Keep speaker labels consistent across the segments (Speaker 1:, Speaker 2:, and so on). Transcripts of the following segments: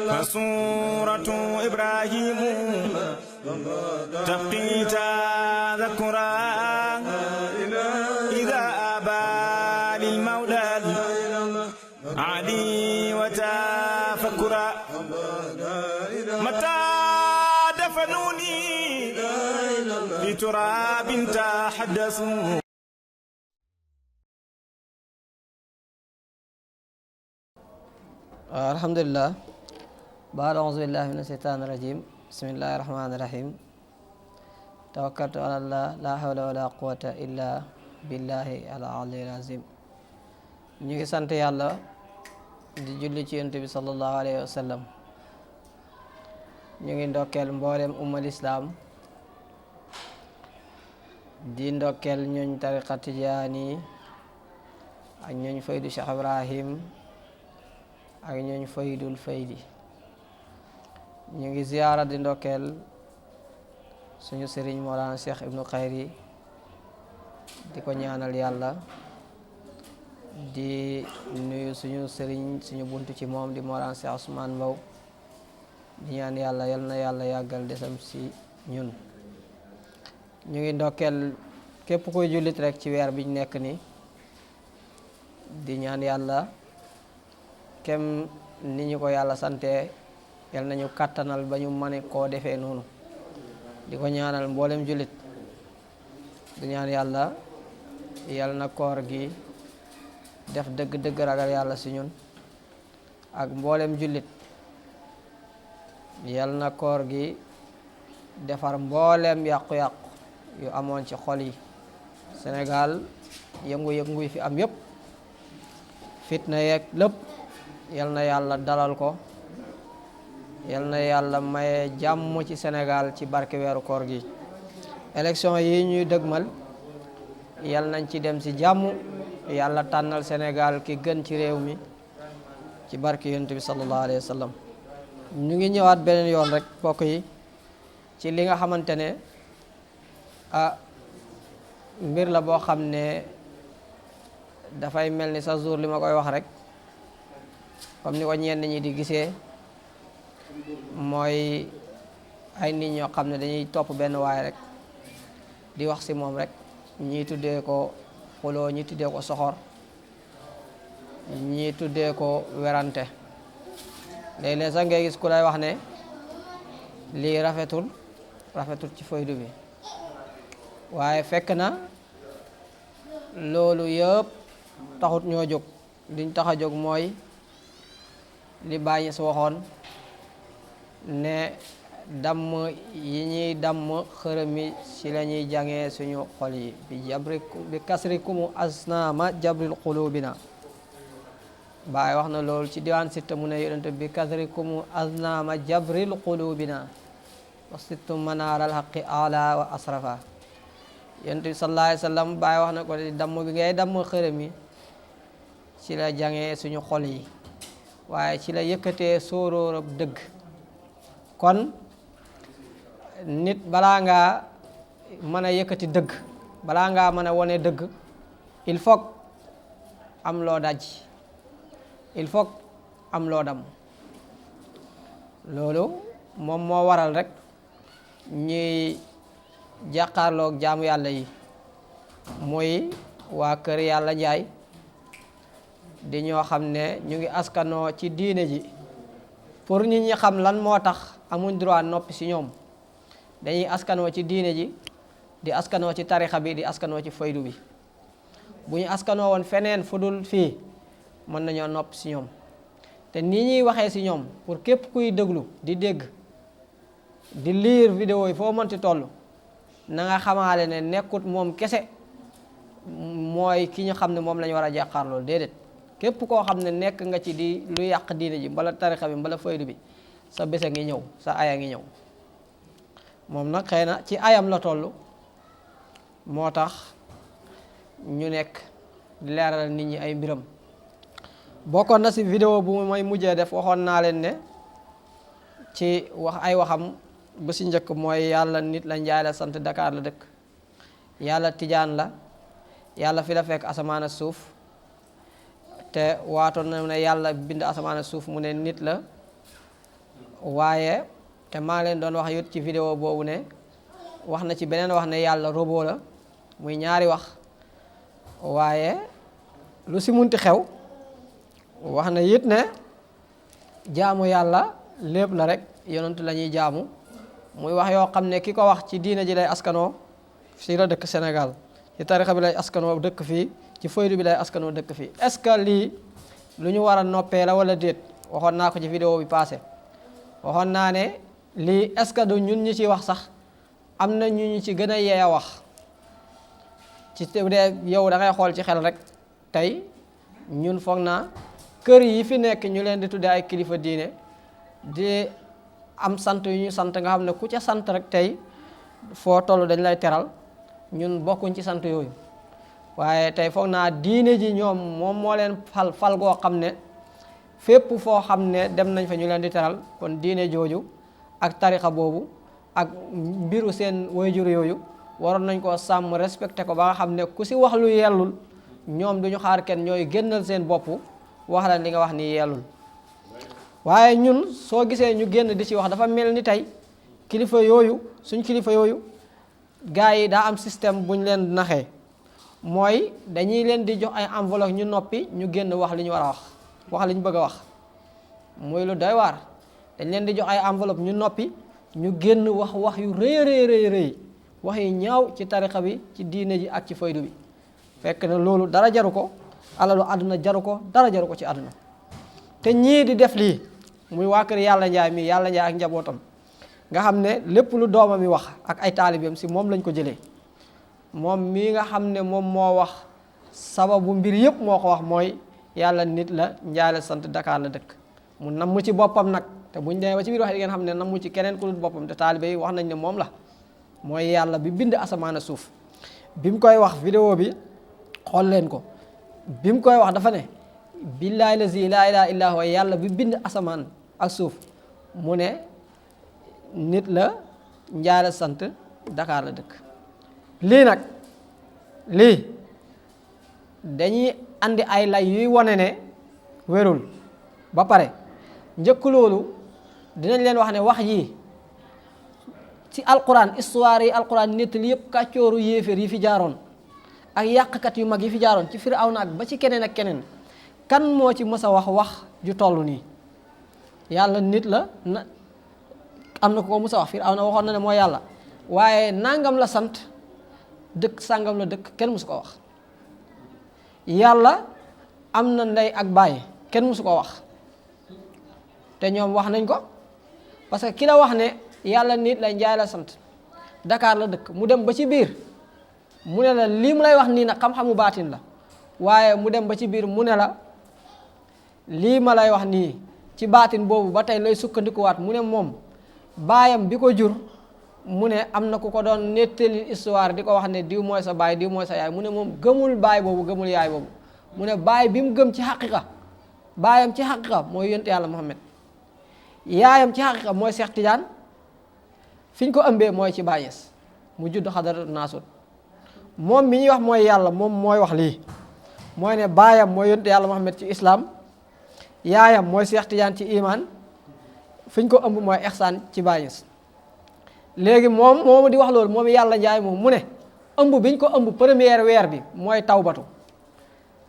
Speaker 1: فسورة إبراهيم تبقي تذكرا إذا أبى للمولى علي وتفكرا متى دفنوني في تراب تحدثوا.
Speaker 2: alhamdulillah baada auzu billahi mina sheytaani rajim bismillahi rahmaani rahim tawakkaltu ala Allah la hawla wala quwwata illa billahi al aliyyil azim. ñu ngi sant yàlla di julli ci yonent bi sallallahu alayhi wa sallam. ñu ngi ndokkeel mboolem ummal islaam di ndokkeel ñooñ tariqa tijaani ak ñooñ faydu Cheikh Ibrahim ak ñooñ faydul faydi. ñu ngi ziyaara di ndokkeel suñu sëriñ Mawlana Cheikh Ibnu Khayri di ko ñaanal yàlla, di nuyu suñu sëriñ suñu buntu ci moom di Mawlana Cheikh Ousmane Mbow di ñaan yàlla yal na yàlla yàggal desam si ñun. ñu ngi ndokkeel képp koy jullit rek ci weer biñ nekk ni di ñaan yàlla kem ni ñu ko yàlla sante yal nañu kàttanal ba ñu mane koo defee noonu. di ko ñaanal mboolem jullit di ñaan yàlla yal na koor gi def dëgg-dëgg ragal yàlla si ñun ak mboolem jullit. yal na koor gi defar mboolem yàqu-yàqu yu amoon ci xol yi. Sénégal yëngu-yëngu yi fi am yépp fitna yeeg lépp yal na yàlla dalal ko, yal na yàlla maye jàmm ci Sénégal ci barke weeru koor gi. élection yi ñuy dëgmal yal nañ ci dem ci jàmm, yàlla tànnal Sénégal ki gën ci réew mi ci barke yonent bi sallallahu alayhi wa sallam. ñu ngi ñëwaat beneen yoon rek mbokk yi ci li nga xamante ne mbir la boo xam ne dafay mel ni sa jour li ma koy wax rek comme ni ko ñenn ñi di gisee, mooy ay nit ñoo xam ne dañuy topp benn waay rek di wax ci moom rek. ñii tuddee ko xuloo, ñi tuddee ko soxor, ñii tuddee ko werante. léeg-léeg sax ngay gis ku lay wax ne lii rafetul ci faydu bi, waaye fekk na loolu yëpp taxut ñoo jóg. liñ tax a jóg mooy li Baay Ñas waxoon ne damm yi ñuy damm xërëm yi ci la ñuy jàngee suñu xol yi bi kasrikumu asnaama jabril qulubina. Baay wax na loolu ci diwaan sitta mu ne yonent bi kasrikumu asnaama jabril qulubina wa sittu manaaral xaqi ala wa asrafa. yonent bi sallallahu alayhi wa sallam Baay wax na ko di damm bi ngay damm xërëm yi ci la jàngee suñu xol yi, waaye ci la yëkkatee sóoróorab dëgg. kon nit balaa ngaa mën a yëkkati dëgg, balaa ngaa mën a wone dëgg, il faut am loo daj, il faut am loo dam. loolu moom moo waral rek ñuy jàkkaarloog jaamu yàlla yi, muy waa kër Yàlla Njaay di ñoo xam ne ñu ngi askanoo ci diine ji. pour nit ñi xam lan moo tax amuñ droit noppi ci ñoom, dañuy askanoo ci diine ji, di askanoo ci tarixa bi, di askanoo ci faydu bi. bu ñu askanoo woon feneen fu dul fii mën nañoo noppi ci ñoom. te nii ñuy waxee ci ñoom pour képp kuy déglu di dégg di lire vidéo yi foo mënti toll na nga xamaale ne nekkut moom kese mooy ki ñu xam ne moom la ñu war a jàkkaarloo. déedéet, képp koo xam ne nekk nga ci di lu yàq diine ji mbala tarixa bi mbala faydu bi, sa bés a ngi ñëw, sa aya ngi ñëw. moom nag xëy na ci ayam la toll, moo tax ñu nekk di leeral nit ñi ay mbiram. bokkoon na ci vidéo bu may mujjee def waxoon naa leen ne ci wax ay waxam ba ci njëkk mooy yàlla nit la Njaay la sant, Dakar la dëkk, yàlla tijaan la, yàlla fi la fekk asamaan ak suuf, te waatoon na ne yàlla bind asamaan ak suuf mu ne nit la waaye te maa ngi leen doon wax yut ci vidéo boobu ne wax na ci beneen wax ne yàlla robot la muy ñaari wax waaye lu si munti xew wax na it ne jaamu yàlla lépp la rek yonentu la ñuy jaamu muy wax yoo xam ne ki ko wax ci diina ji lay askanoo fii la dëkk Sénégal ci tarixa bi lay askanoo dëkk fii ci faydu bi lay askanoo dëkk fii est-ce que lii lu ñu war a noppee la wala déet waxoon naa ko ci vidéo bi passé waxoon naa ne lii est-ce que du ñun ñi ci wax sax am na ñu ci gën a yee a wax ci dee yow da ngay xool ci xel rek tey ñun foog naa kër yi fi nekk ñu leen di tuddee ay kilifa diine di am sant yu ñu sant nga xam ne ku ca sant rek tey foo toll dañ lay teral ñun bokkuñ ci sant yooyu waaye tey foog naa diine ji ñoom moom moo leen fal goo xam ne fépp foo xam ne dem nañ fa ñu leen di teral kon diine jooju ak tarixa boobu ak mbiru seen wayjur yooyu waroon nañ koo sàmm respecté ko ba nga xam ne ku si wax lu yellul ñoom duñu xaar kenn ñooy génnal seen bopp wax la li nga wax ni yellul waaye ñun soo gisee ñu génn di ci wax dafa mel ni tey kilifa yooyu suñ kilifa yooyu gars yi daa am système buñ leen naxee mooy dañuy leen di jox ay enveloppe ñu noppi ñu génn wax li ñu war a wax li ñu bëgg a wax muy lu doy waar dañ leen di jox ay enveloppe ñu noppi ñu génn wax yu rëy wax yu ñaaw ci tarixa bi ci diine ji ak ci faydu bi fekk na loolu dara jaru ko alalu àdduna jaru ko dara jaru ko ci àdduna te ñii di def lii muy waa kër Yàlla Njaay mi Yàlla Njaay ak njabootam nga xam ne lépp lu doomam mi wax ak ay taalibeem si moom lañ ko jëlee moom mii nga xam ne moom moo wax sababu mbir yëpp moo ko wax mooy yàlla nit la Njaay la sant Dakar la dëkk mu namm ci boppam nag te buñ demee ba ci biir wax di ngeen xam ne namm ci keneen ku dul boppam te taalibe yi wax nañ ne moom la mooy yàlla bi bind asamaan a suuf bi mu koy wax vidéo bi xool leen ko bi mu koy wax dafa ne billaahi lazi laa ilaaha illaa huwa yàlla bi bind asamaan ak suuf mu ne nit la Njaay la sant Dakar la dëkk lii nag lii dañuy andi ay lay yuy wane ne wérul ba pare njëkk loolu dinañ leen wax ne wax yi ci alquran histoire yi alquran nettali yëpp kàccooru yéeféer yi fi jaaroon ak yàqkat yu mag yi fi jaaroon ci Firawna ak ba ci keneen ak keneen kan moo ci mës a wax ju toll nii yàlla nit la na am na ko mës a wax Firawna waxoon na ne mooy yàlla waaye nangam la sant dëkk sàngam la dëkk kenn mësu ko wax yàlla am na ndey ak baay kenn mësu ko wax te ñoom wax nañ ko parce que ki la wax ne yàlla nit la Njaay la sant Dakar la dëkk mu dem ba ci biir mu ne la lii mu lay wax nii nag xam-xamu baatin la waaye mu dem ba ci biir mu ne la lii ma lay wax nii ci baatin boobu ba tey lay sukkandikuwaat mu ne moom baayam bi ko jur mu ne am na ku ko doon nettali histoire di ko wax ne diw mooy sa baay diw mooy sa yaay mu ne moom gëmul baay boobu gëmul yaay boobu mu ne baay bi mu gëm ci xaqiqa baayam ci xaqiqa mooy yonent yàlla Muhammad yaayam ci xaqiqa mooy Seex Tijaan fi ñu ko ëmbee mooy ci Baay Ñas mu judd xadara naasut moom mi ñuy wax mooy yàlla moom mooy wax lii mooy ne baayam mooy yonent yàlla Muhammad ci islam yaayam mooy Seex Tijaan ci iman fi ñu ko ëmb mooy ihsaan ci Baay Ñas léegi moom moomu di wax loolu moom Yàlla Njaay moom mu ne ëmb bi ñu ko ëmb première weer bi mooy tawbatu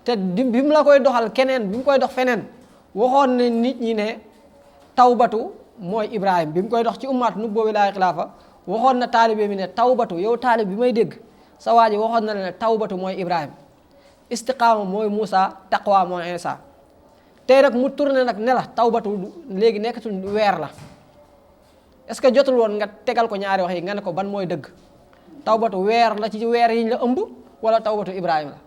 Speaker 2: te bi mu la koy doxal keneen bi mu koy dox feneen waxoon ne nit ñi ne tawbatu mooy Ibrahima bi mu koy dox ci ummaat nu boobu laay xilaafa waxoon na taalibe mi ne tawbatu yow taalib bi may dégg sa waa ji waxoon na la ne tawbatu mooy Ibrahima istiqaama mooy Moussa taqwa mooy Isa tey rek mu tourné nag ne la tawbatu léegi nekkatul weer la est-ce que jotul woon nga tegal ko ñaari wax yi nga ne ko ban mooy dëgg tawbatu weer la ci weer yiñ la ëmb wala tawbatu Ibrahima la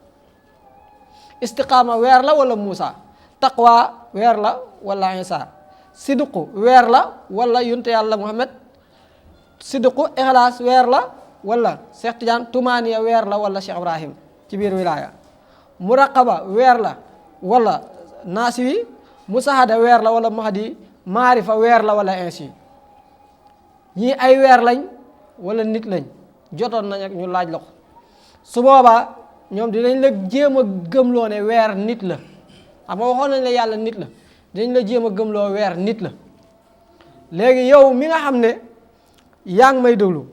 Speaker 2: istiqaama weer la wala Moussa taqwa weer la wala Isa sidqu weer la wala yonent yàlla Muhammad sidqu ixlaas weer la wala Cheikh Tidiane tumaaniya weer la wala Cheikh Ibrahim ci biir wilaya muraqaba weer la wala naasiwi musahada weer la wala mahdi maarifa weer la wala ainsi ñii ay weer lañ wala nit lañ jotoon nañ ak ñu laaj la ko su boobaa ñoom dinañ la jéem a gëmloo ne weer nit la xam nga waxoon nañ la yàlla nit la dañ la jéem a gëmloo weer nit la léegi yow mi nga xam ne yaa ngi may déglu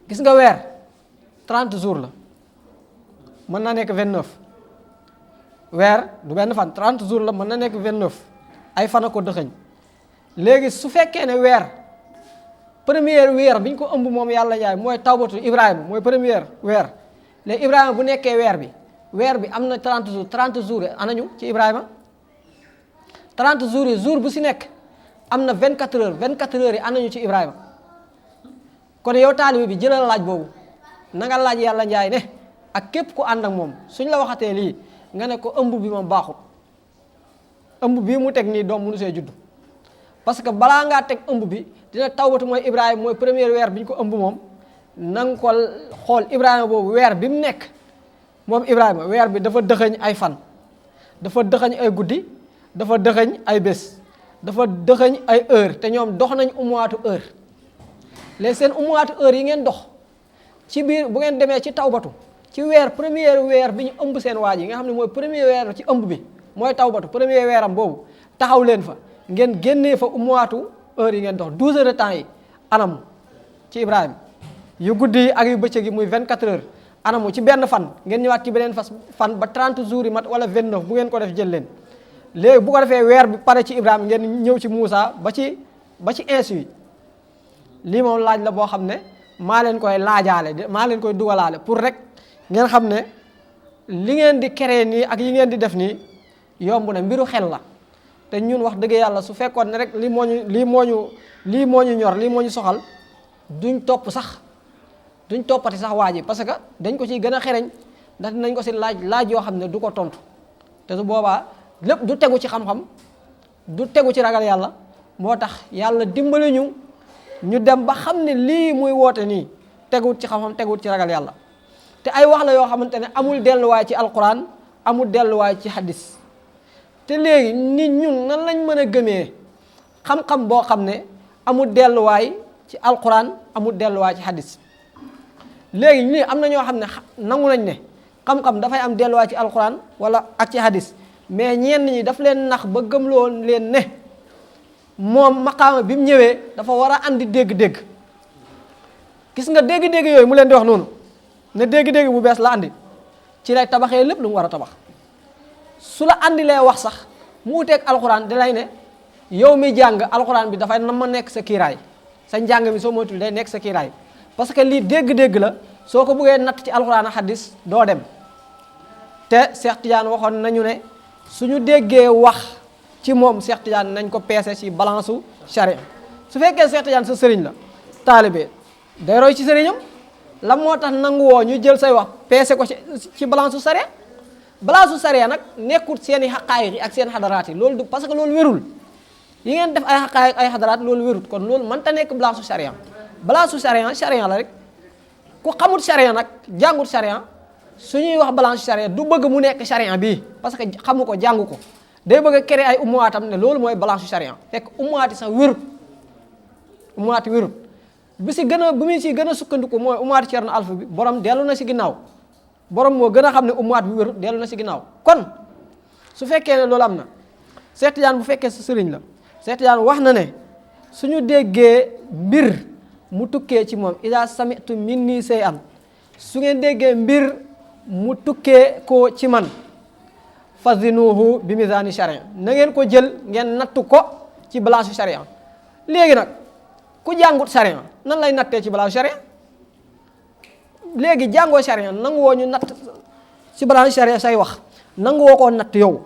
Speaker 2: gis nga weer 30 jours la mën na nekk 29 weer du benn fan 30 jours la mën na nekk 29 ay fan a ko dëxëñ léegi su fekkee ne weer première weer bi ñu ko ëmb moom yàlla njaay mooy tawbatu Ibrahima mooy première weer léegi Ibrahima bu nekkee weer bi am na 30 jours 30 jours anañu ci Ibrahima 30 jours yi jour bu si nekk am na 24 heures 24 heures yi anañu ci Ibrahima kon yow taalibe bi jëlal laaj boobu na nga laaj yàlla njaay ne ak képp ku ànd ak moom suñ la waxatee lii nga ne ko ëmb bi moom baaxut ëmb bii mu teg nii doom mënu see judd parce que balaa ngaa teg ëmb bi dina tawbatu mooy Ibrahima mooy première weer bi ñu ko ëmb moom na nga ko xool Ibrahima boobu weer bi mu nekk moom Ibrahima weer bi dafa dëxëñ ay fan dafa dëxëñ ay guddi dafa dëxëñ ay bés dafa dëxëñ ay heure te ñoom dox nañ umuwaatu heure léegi seen umuwaatu heure yi ngeen dox ci biir bu ngeen demee ci tawbatu ci weer première weer bi ñu ëmb seen waaj yi nga xam ne mooy premier weer ci ëmb bi mooy tawbatu premier weeram boobu taxaw leen fa ngeen génnee fa umuwaatu heure yi ngeen dox 12 heures de temps yi anam ci Ibrahima yu guddi yi ak yu bëccëg yi muy 24 heures anamu ci benn fan ngeen ñëwaat ci beneen fan ba 30 jours yi mat wala 29 bu ngeen ko def jël leen léegi bu ko defee weer bi pare ci Ibrahima ngeen ñëw ci Moussa ba ci insu yi lii moom laaj la boo xam ne maa leen koy laajaale maa leen koy dugalaale pour rek ngeen xam ne li ngeen di créer nii ak yi ngeen di def nii yomb na mbiru xel la te ñun wax dëgg yàlla su fekkoon ne rek lii moo ñu ñor lii moo ñu soxal duñ toppati sax waa ji parce que dañ ko ciy gën a xereñ ndax dinañ ko si laaj yoo xam ne du ko tontu te su boobaa lépp du tegu ci xam-xam du tegu ci ragal yàlla moo tax yàlla dimbali ñu dem ba xam ne lii muy woote nii teguwut ci xam-xam teguwut ci ragal yàlla te ay wax la yoo xamante ne amul delluwaay ci alquran amul delluwaay ci hadis te léegi nit ñun nan lañ mën a gëmee xam-xam boo xam ne amul delluwaay ci alquran amul delluwaay ci hadis léegi nii am na ñoo xam ne nangu nañ ne xam-xam dafay am delluwaay ci alquran wala ak ci hadis mais ñenn ñi daf leen nax ba gëmloo leen ne moom maqaama bi mu ñëwee dafa war a andi dégg-dégg gis nga dégg-dégg yooyu mu leen di wax noonu ne dégg-dégg bu bees la andi ci lay tabaxee lépp lu mu war a tabax su la andilee wax sax mu wuteeg alxuraan di lay ne yow mi jàng alxuraan bi dafay na ma nekk sa kiiraay sa njàng mi soo moytul day nekk sa kiiraay parce que lii dégg-dégg la soo ko bëggee natt ci alxuraan ak hadis doo dem te Cheikh Tidiane waxoon nañu ne suñu déggee wax ci moom Cheikh Tidiane nañ ko peese ci balance su charia su fekkee Cheikh Tidiane sa sëriñ la taalibe day roy ci sëriñam la moo tax nangu woo ñu jël say wax peese ko ci balance su charia balance su charia nag nekkul seen i xaqaayiq yi ak seen xadaraat yi loolu du parce que loolu wérul yi ngeen def ay xaqaayiq ay xadaraat loolu wérut kon loolu mënta nekk balance su charia balance su charia la rek ku xamut charia nag jàngut charia suñuy wax balance charia du bëgg mu nekk charia bii parce que xamu ko jàngu ko day bëgg a créer ay umuwaatam ne loolu mooy balance charia fekk umuwaati sax wérut umuwaati wérut bi mu si gën a sukkandiku mooy umuwaati Ceerno Alfa bi borom dellu na si ginnaaw borom moo gën a xam ne umuwaat bi wérut dellu na si ginnaaw kon su fekkee ne loolu am na Cheikh Tidiane bu fekkee sa sëriñ la Cheikh Tidiane wax na ne suñu déggee mbir mu tukkee ci moom ida sami'tu minni shay'an su ngeen déggee mbir mu tukkee ko ci man fazinuhu bi mizaani charia na ngeen ko jël ngeen nattu ko ci balance charia léegi nag ku jàngut charia nan lay nattee ci balance charia léegi jàngoo charia nangu woo ñu natt ci balance charia say wax nangu woo koo natt yow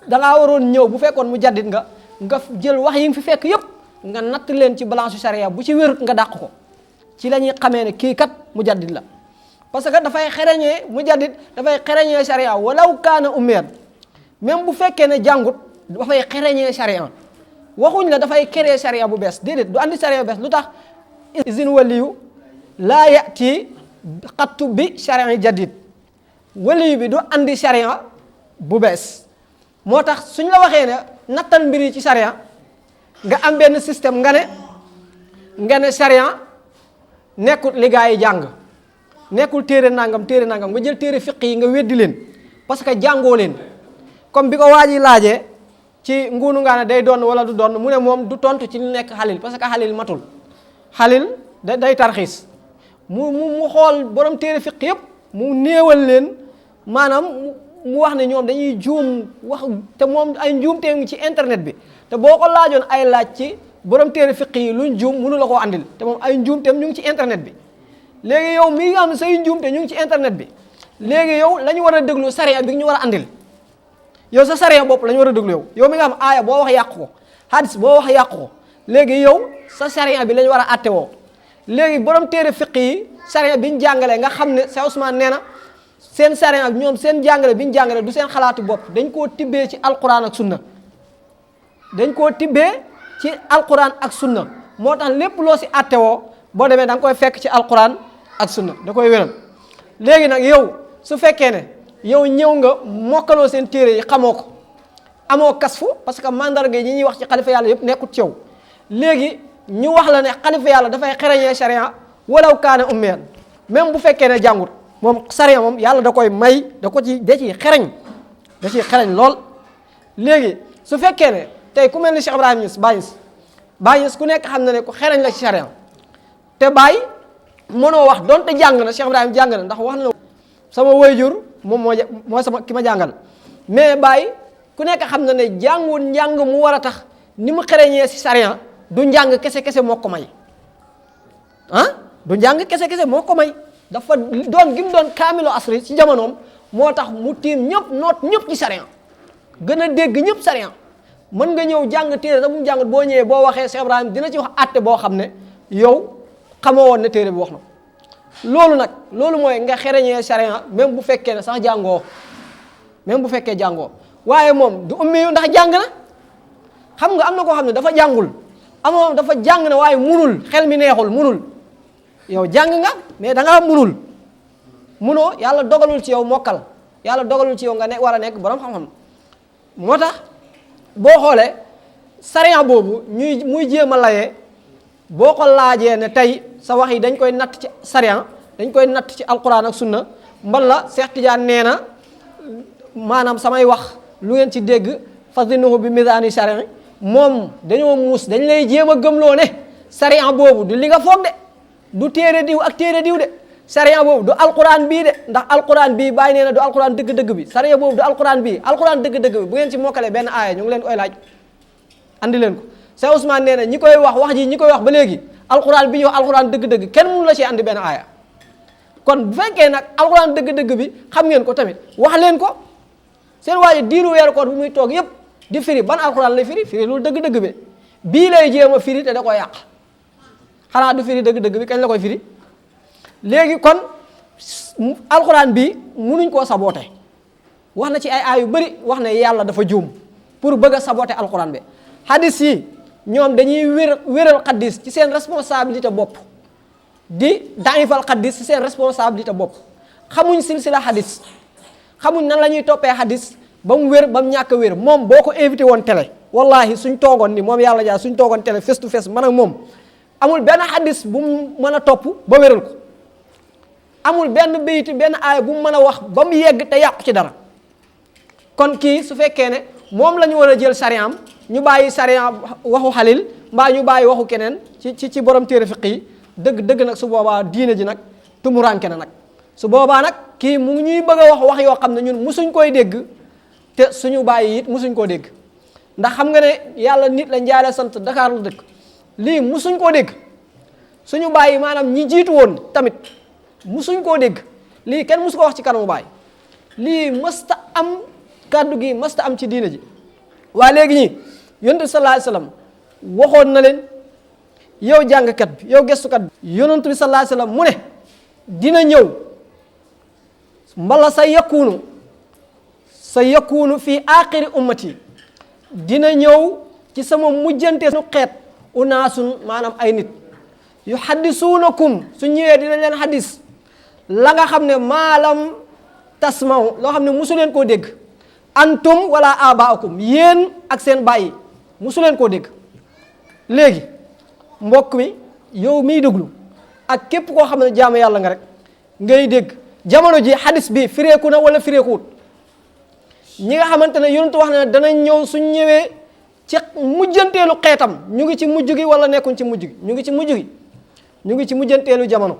Speaker 2: dangaa waroon ñëw bu fekkoon mu jaddit nga jël wax yi nga fi fekk yépp nga natt leen ci balance charia bu ci wérut nga dàq ko ci la ñuy xamee ne kii kat mu jaddit la parce que dafay xereñee mu jaddit dafay xereñee charia walaw kaana ummiyan même bu fekkee ne jàngut dafay xereñee charia waxuñ la dafay créer charia bu bees déedéet du andi charia bu bees lu tax izin waliyu laa yati xattu bi charia jadid waliyu bi du andi charia bu bees moo tax suñ la waxee ne nattal mbir yi ci charia nga am benn système nga ne charia nekkul li gaa yi jàng nekkul téere nangam nga jël téere fiq yi nga weddi leen parce que jàngoo leen comme bi ko waa ji laajee ci nguunu ngaane day doon wala du doon mu ne moom du tontu ci li nekk xalil parce que xalil matul xalil day tarxiis mu xool borom téere fiq yëpp mu néewal leen maanaam mu wax ne ñoom dañuy juum wax te moom ay njuumte ngi ci internet bi te boo ko laajoon ay laaj ci borom téere fiq yi luñ juum mënu la koo andil te moom ay njuumteem ñu ngi ci internet bi léegi yow mi nga xam ne say njuumte ñu ngi ci internet bi léegi yow la ñu war a déglu sariya bi ñu war a andil yow sa sariya bopp la ñu war a déglu yow mi nga xam aaya boo wax yàqu ko hadis boo wax yàqu ko léegi yow sa sariya bi la ñu war a atte woo léegi borom téere fiq yi sariya bi ñu jàngalee nga xam ne Cheikh Ousmane nee na seen sariya bi ñoom seen jàngale bi ñu jàngale du seen xalaatu bopp dañ koo tibbee ci alquran ak sunna dañ koo tibbee ci alquran ak sunna moo tax lépp loo si atte woo boo demee da nga koy fekk ci alquran ak sunna da koy wéral léegi nag yow su fekkee ne yow ñëw nga mokkaloo seen téere yi xamoo ko amoo kasfu parce que mandarga yi ñuy wax ci xalifa yàlla yëpp nekkut ci yow léegi ñu wax la ne xalifa yàlla dafay xereñee sharia walaw kaana ummiyan même bu fekkee ne jàngut moom sharia moom yàlla da koy may da ciy xereñ lool léegi su fekkee ne tey ku mel ni Cheikh Ibrahima Niass Baye Niass ku nekk xam na ne ku xereñ la ci sharia te Baye mënoo wax donte jàng na Cheikh Ibrahima jàng na ndax wax na sama wayjur moom moo sama ki ma jàngal mais Baye ku nekk xam na ne jàngul njàng mu war a tax ni mu xereñee si sharia du njàng kese moo ko may du njàng kese moo ko may dafa doon gi mu doon kaamilo asri ci jamonoom moo tax mu tiim ñëpp noot ñëpp ci sharia gën a dégg ñëpp sharia mën nga ñëw jàng téere da mu jàngut boo ñëwee boo waxee Cheikh Ibrahima dina ci wax àtte boo xam ne yow xamoo woon ne téere bi wax na loolu mooy nga xereñee sharia même bu fekkee ne sax jàngoo waaye moom du ummi yu ndax jàng na xam nga am na koo xam ne dafa jàngul amoon dafa jàng na waaye munul xel mi neexul munul yow jàng nga mais da ngaa munoo yàlla dogalul ci yow mokkal yàlla dogalul ci yow nga war a nekk borom xam-xam moo tax boo xoolee sariya boobu muy jéem a layee boo ko laajee ne tey sa wax yi dañ koy natt ci sariya dañ koy natt ci alquran ak sunna mbala Cheikh Tidiane nee na maanaam samay wax lu ngeen ci dégg fazinuhu bi mizaani sariya moom dañoo muus dañ lay jéem a gëmloo ne sariya boobu du li nga foog de du téere diw ak téere diw de sariya boobu du alquran bii de ndax alquran bii bàyyi nee na du alquran dëgg-dëgg bi sariya boobu du alquran bii alquran dëgg-dëgg bi bu ngeen ci mokkalee benn aaya ñu ngi leen koy laaj andi leen ko Cheikh Ousmane nee na ñi koy wax ji ñi koy wax ba léegi alquran bi ñu wax alquran dëgg-dëgg kenn mënu la ci andi benn aaya kon bu fekkee nag alquran dëgg-dëgg bi xam ngeen ko tamit wax leen ko seen waaye diiru weeru koor bu muy toog yëpp di firi ban alquran lay firi loolu dëgg-dëgg bi bii lay jéem a firi te da koy yàq xanaa du firi dëgg-dëgg bi kañ la koy firi léegi kon alxuraan bi munuñ koo saboote wax na ci ay aay yu bëri wax ne yàlla dafa juum pour bëgg a saboote alxuraan bi hadis yi ñoom dañuy wéral xaddis ci seen responsabilité bopp di daifal xaddis ci seen responsabilité bopp xamuñ silsila hadis xamuñ nan la ñuy toppee hadis ba mu wér ba mu ñàkk a wér moom boo ko invité woon télé wallahi suñ toogoon ni moom yàlla jaar suñ toogoon télé face to face man ak moom amul benn hadis bu mu mën a topp ba wéral ko amul benn béyti benn aaya bu mu mën a wax ba mu yegg te yàqu ci dara kon kii su fekkee ne moom la ñu war a jël sariyaam ñu bàyyi sariya waxu xalil mbaa ñu bàyyi waxu keneen ci borom téere fiq yi dëgg nag su boobaa diine ji nag tumuranke na nag su boobaa nag kii mu ngi ñuy bëgg a wax yoo xam ne ñun musuñ koy dégg te suñu bàyyi it musuñ koo dégg ndax xam nga ne yàlla nit la njaale sant Dakar la dëkk lii musuñ koo dégg suñu bàyyi maanaam ñi jiitu woon tamit musuñ koo dégg lii kenn musu ko wax ci kanamu baay lii mësta am kàddu gi mësta am ci diina ji waaye léegi ñi yonent bi sallallahu alayhi wasallam waxoon na leen yow jàngkat bi yow gestukat bi yonent bi sallallahu alayhi wasallam mu ne dina ñëw mbala sa yakunu fii aaxiri ummati dina ñëw ci sama mujjante nu xeet unaasun maanaam ay nit yu xaddisuunakum su ñëwee dina leen xaddis la nga xam ne maalam tasmaw loo xam ne musu leen koo dégg antum wala abaakum yéen ak seen bàyyi musu leen koo dégg léegi mbokk mi yow miy déglu ak képp koo xam ne jaamu yàlla nga rek ngay dégg jamono ji xadis bi fireeku na wala fireekuwut ñi nga xamante ne yonent wax na danañ ñëw suñ ñëwee ci mujjanteelu xeetam ñu ngi ci mujj gi wala nekkuñ ci mujj gi ñu ngi ci mujj gi ñu ngi ci mujjanteelu jamono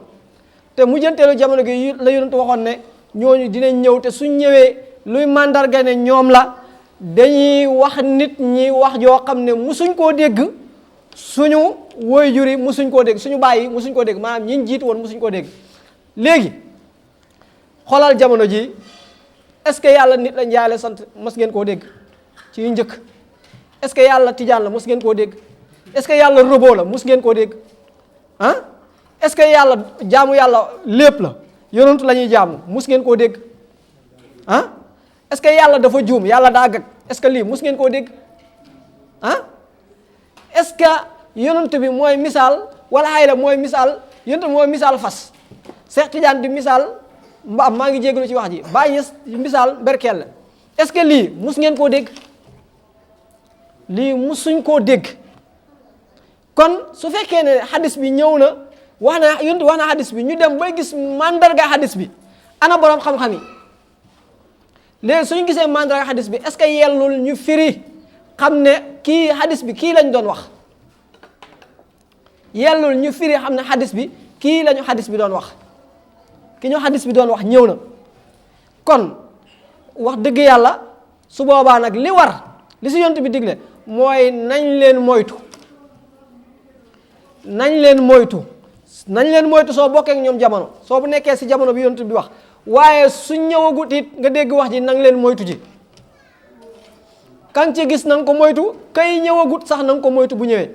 Speaker 2: te mujjanteelu jamono gi la yonent waxoon ne ñooñu dinañ ñëw te suñ ñëwee luy màndarga ne ñoom la dañuy wax nit ñi wax joo xam ne musuñ koo dégg suñu waajur yi musuñ koo dégg suñu baay yi musuñ koo dégg maanaam ñi jiitu woon musuñ koo dégg léegi xoolal jamono ji est-ce que yàlla nit la njaay la sant mos ngeen koo dégg ci yu njëkk est-ce que yàlla tijaan la mos ngeen koo dégg est-ce que yàlla robot la mos ngeen koo dégg ah est-ce que yàlla jaamu yàlla lépp la yonentu la ñuy jaamu mos ngeen koo dégg ah est-ce que yàlla dafa juum yàlla daa gag est-ce que lii mos ngeen koo dégg ah est-ce que yonent bi mooy misaal wala xayla mooy misaal yonent bi mooy misaal fas Seex Tijaan di misaal mbaam maa ngi jégalu ci wax ji Baay Ñas misaal berkel la est-ce que lii mus ngeen koo dégg lii musuñ koo dégg kon su fekkee ne xadis bi ñëw na wax na yonent wax na xadis bi ñu dem bay gis mandarga xadis bi ana borom xam-xam yi léegi suñu gisee mandarga xadis bi est-ce que yellul ñu firi xam ne kii xadis bi kii lañ doon wax yellul ñu firi xam ne xadis bi kii lañu xadis bi doon wax ki ñu xadis bi doon wax ñëw na kon wax dëgg yàlla su boobaa nag li war li si yonent bi digle mooy nañ leen moytu soo bokkee ak ñoom jamono soo bu nekkee si jamono bi yonent bi wax waaye su ñëwagut it nga dégg wax ji nang leen moytu ji kan ci gis na nga ko moytu kay ñëwagut sax na nga ko moytu bu ñëwee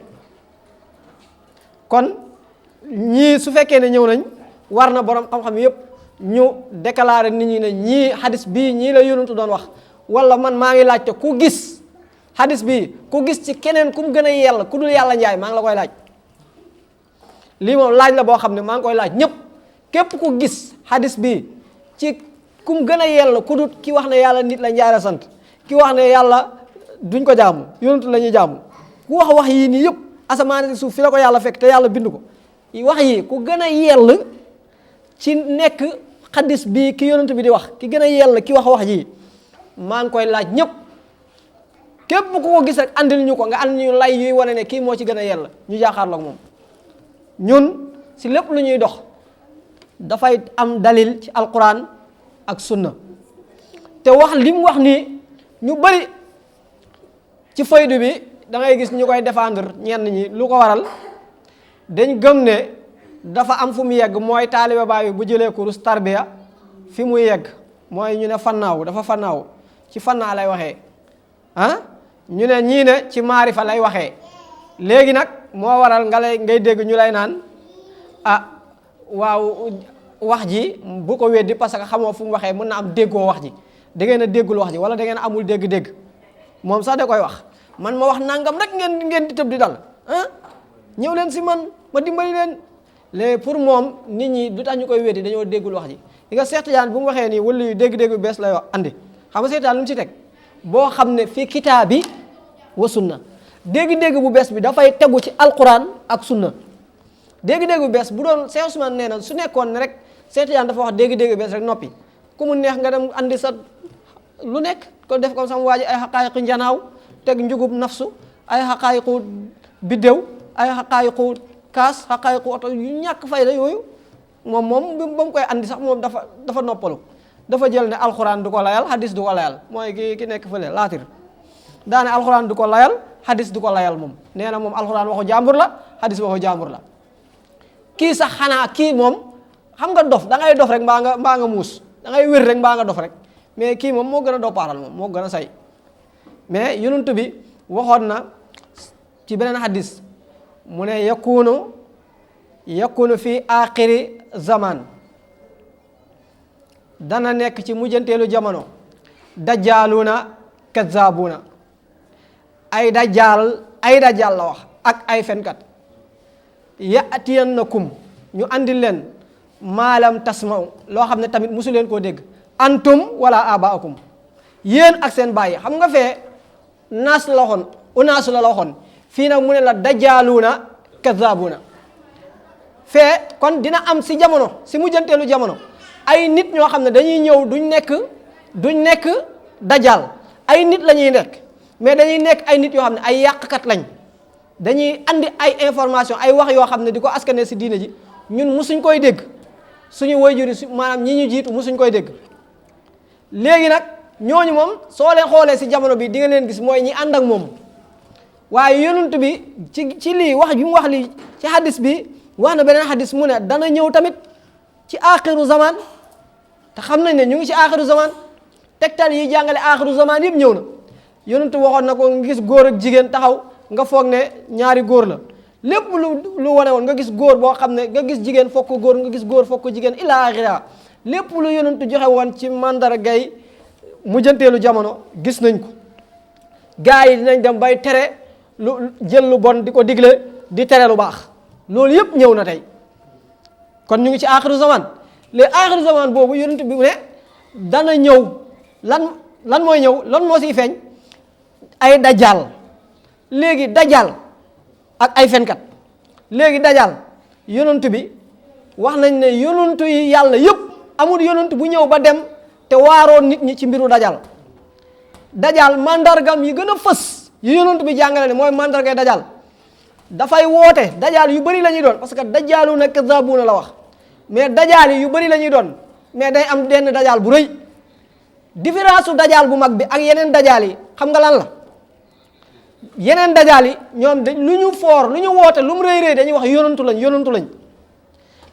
Speaker 2: kon ñii su fekkee ne ñëw nañ war na borom xam-xam yëpp ñu déclarer nit ñi ne ñii xadis bii ñii la yonentu doon wax wala man maa ngi laajte ku gis xadis bii ku gis ci keneen ku mu gën a yell ku dul yàlla njaay maa ngi la koy laaj lii moom laaj la boo xam ne maa ngi koy laaj ñëpp képp ku gis xadis bii ci ku mu gën a yell ku dul ki wax ne yàlla nit la njaay la sant ki wax ne yàlla duñ ko jaamu yonentu la ñuy jaamu ku wax yii nii yëpp asamaan suuf fi la ko yàlla fekk te yàlla bind ko wax yi ku gën a yell ci nekk xadis bi ki yonent bi di wax ki gën a yell ki wax ji maa ngi koy laaj ñëpp képp ku ko gis rek andil ñu ko nga andil ñu lay yuy wane ne kii moo ci gën a yell ñu jaaxaarloog moom ñun si lépp lu ñuy dox dafay am dalil ci alquran ak sunna te wax li mu wax nii ñu bari ci faydu bi da ngay gis ñu koy défendre ñenn ñi lu ko waral dañ gëm ne dafa am fu mu yegg mooy taalibe baay bu jëlee kurus tarbiya fi mu yegg mooy ñu ne fannaaw dafa fannaaw ci fannaa lay waxee ñu ne ñii ne ci maarifa lay waxee léegi nag moo waral ngay dégg ñu lay naan waaw wax ji bu ko weddi parce que xamoo fu mu waxee mën na am déggoo wax ji da ngeen a déggul wax ji wala da ngeen a amul dégg-dégg moom sax da koy wax man ma wax nangam rek ngeen di tëb di dal ñëw leen si man ma dimbali leen léegi pour moom nit ñi du tax ñu koy weddi dañoo déggul wax ji li nga Seex Tijaan bu mu waxee nii wala yu dégg-dégg bu bees lay wax andi xam nga Seex Tijaan lu mu ci teg boo xam ne fii kitaabi wa sunna dégg-dégg bu bees bi dafay tegu ci alquran ak sunna dégg-dégg bu bees bu doon Seex Usmaan nee na su nekkoon ne rek Seex Tijaan dafa wax dégg-dégg bu bees rek noppi ku mu neex nga dem andi sa lu nekk ko def comme sama waa ji ay xaqaayiqu njanaaw teg njugub nafsu ay xaqaayiqu biddéew ay xaqaayiqu kaas xaqaayiqu oto yu ñàkk fayda yooyu moom ba mu koy andi sax moom dafa noppalu dafa jël ne alxuraan du ko layal hadis du ko layal mooy ki nekk fële laatir daane alxuraan du ko layal hadis du ko layal moom nee na moom alxuraan waxu jàmbur la hadis waxu jàmbur la kii sax xanaa kii moom xam nga dof da ngay dof rek mbaa nga muus da ngay wér rek mbaa nga dof rek mais kii moom moo gën a doppaaral moom moo gën a say mais yonent bi waxoon na ci beneen hadis mu ne yakunu fi aaxiri zaman dana nekk ci mujjanteelu jamono dajjaaluuna kazzaabuuna ay dajjaal la wax ak ay fenkat ya'tiyannakum ñu andil leen maalam tasmaw loo xam ne tamit musu leen koo dégg antum wala abaakum yéen ak seen baay xam nga fee naas la waxoon unaasu la waxoon fii nag mu ne la dajjaaluuna kazzaabuuna fee kon dina am si jamono si mujjanteelu jamono ay nit ñoo xam ne dañuy ñëw duñ nekk dajal ay nit la ñuy nekk mais dañuy nekk ay nit yoo xam ne ay yàqkat lañ dañuy andi ay information ay wax yoo xam ne di ko askane si diine ji ñun musuñ koy dégg suñu waajur yi maanaam ñi ñu jiitu musuñ koy dégg. léegi nag ñooñu moom soo leen xoolee si jamono bi di nga leen gis mooy ñi ànd ak moom waaye yonent bi ci lii wax bi mu wax lii ci hadis bi wax na beneen hadis mu ne dana ñëw tamit ci axiru zaman te xam nañ ne ñu ngi ci axiru zaman tegtal yi jàngale axiru zaman yëpp ñëw na yonent waxoon na ko nga gis góor ak jigéen taxaw nga foog ne ñaari góor la lépp lu wane woon nga gis góor boo xam ne nga gis jigéen foog ko góor nga gis góor foog ko jigéen ila axira lépp lu yonent joxe woon ci mandargay mujjanteelu jamono gis nañ ko gaa yi dinañ dem bay tere lu jël lu bon di ko digle di tere lu baax loolu yëpp ñëw na tey kon ñu ngi ci axiru zaman léegi axiru zaman boobu yonent bi ne dana ñëw lan mooy ñëw lan moo siy feeñ ay dajjal léegi dajjal ak ay fenkat léegi dajjal yonent bi wax nañ ne yonent yi yàlla yëpp amul yonent bu ñëw ba dem te waaroon nit ñi ci mbiru dajal mandargam yi gën a fës yi yonent bi jàngale ne mooy mandargay dajal dafay woote dajal yu bëri la ñuy doon parce que dajaalu na kazaabuna la wax mais dajal yi yu bëri la ñuy doon mais day am benn dajal bu rëy différence su dajal bu mag bi ak yeneen dajal yi xam nga lan la yeneen dajal yi ñoom lu ñu foor lu ñu woote lu mu rëy rëy dañuy wax yonantu lañ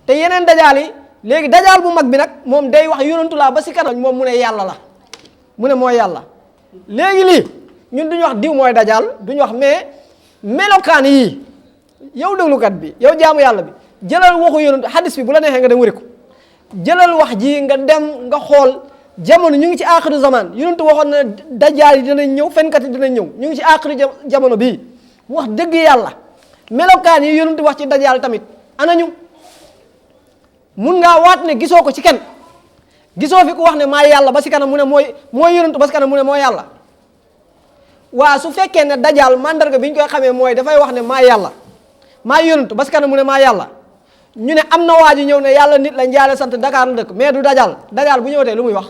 Speaker 2: te yeneen dajal yi léegi dajal bu mag bi nag moom day wax yonantu laa ba si kanam moom mu ne yàlla la mu ne mooy yàlla léegi lii ñun duñu wax diw mooy dajal duñu wax mais melokaan yii yow déglukat bi yow jaamu yàlla bi jëlal waxu yonantu hadis bi bu la neexee nga dem wëri ko jëlal wax ji nga dem nga xool jamono ñu ngi ci axiru zaman yonantu waxoon na dajal yi dinañ ñëw fenkat yi dinañ ñëw ñu ngi ci axiru jamono bii wax dëgg yàlla melokaan yi yonantu wax ci dajal tamit anañu mun ngaa waat ne gisoo ko ci kenn gisoo fi ku wax ne maay yàlla ba si kanam mu ne mooy yonantu ba si kanam mu ne mooy yàlla waa su fekkee ne dajal mandarga bi ñu koy xamee mooy dafay wax ne maay yàlla maay yonantu ba si kanam mu ne maay yàlla ñu ne am na waa ji ñëw ne yàlla nit la njaale sant Dakar la dëkk mais du dajal bu ñëwatee lu muy wax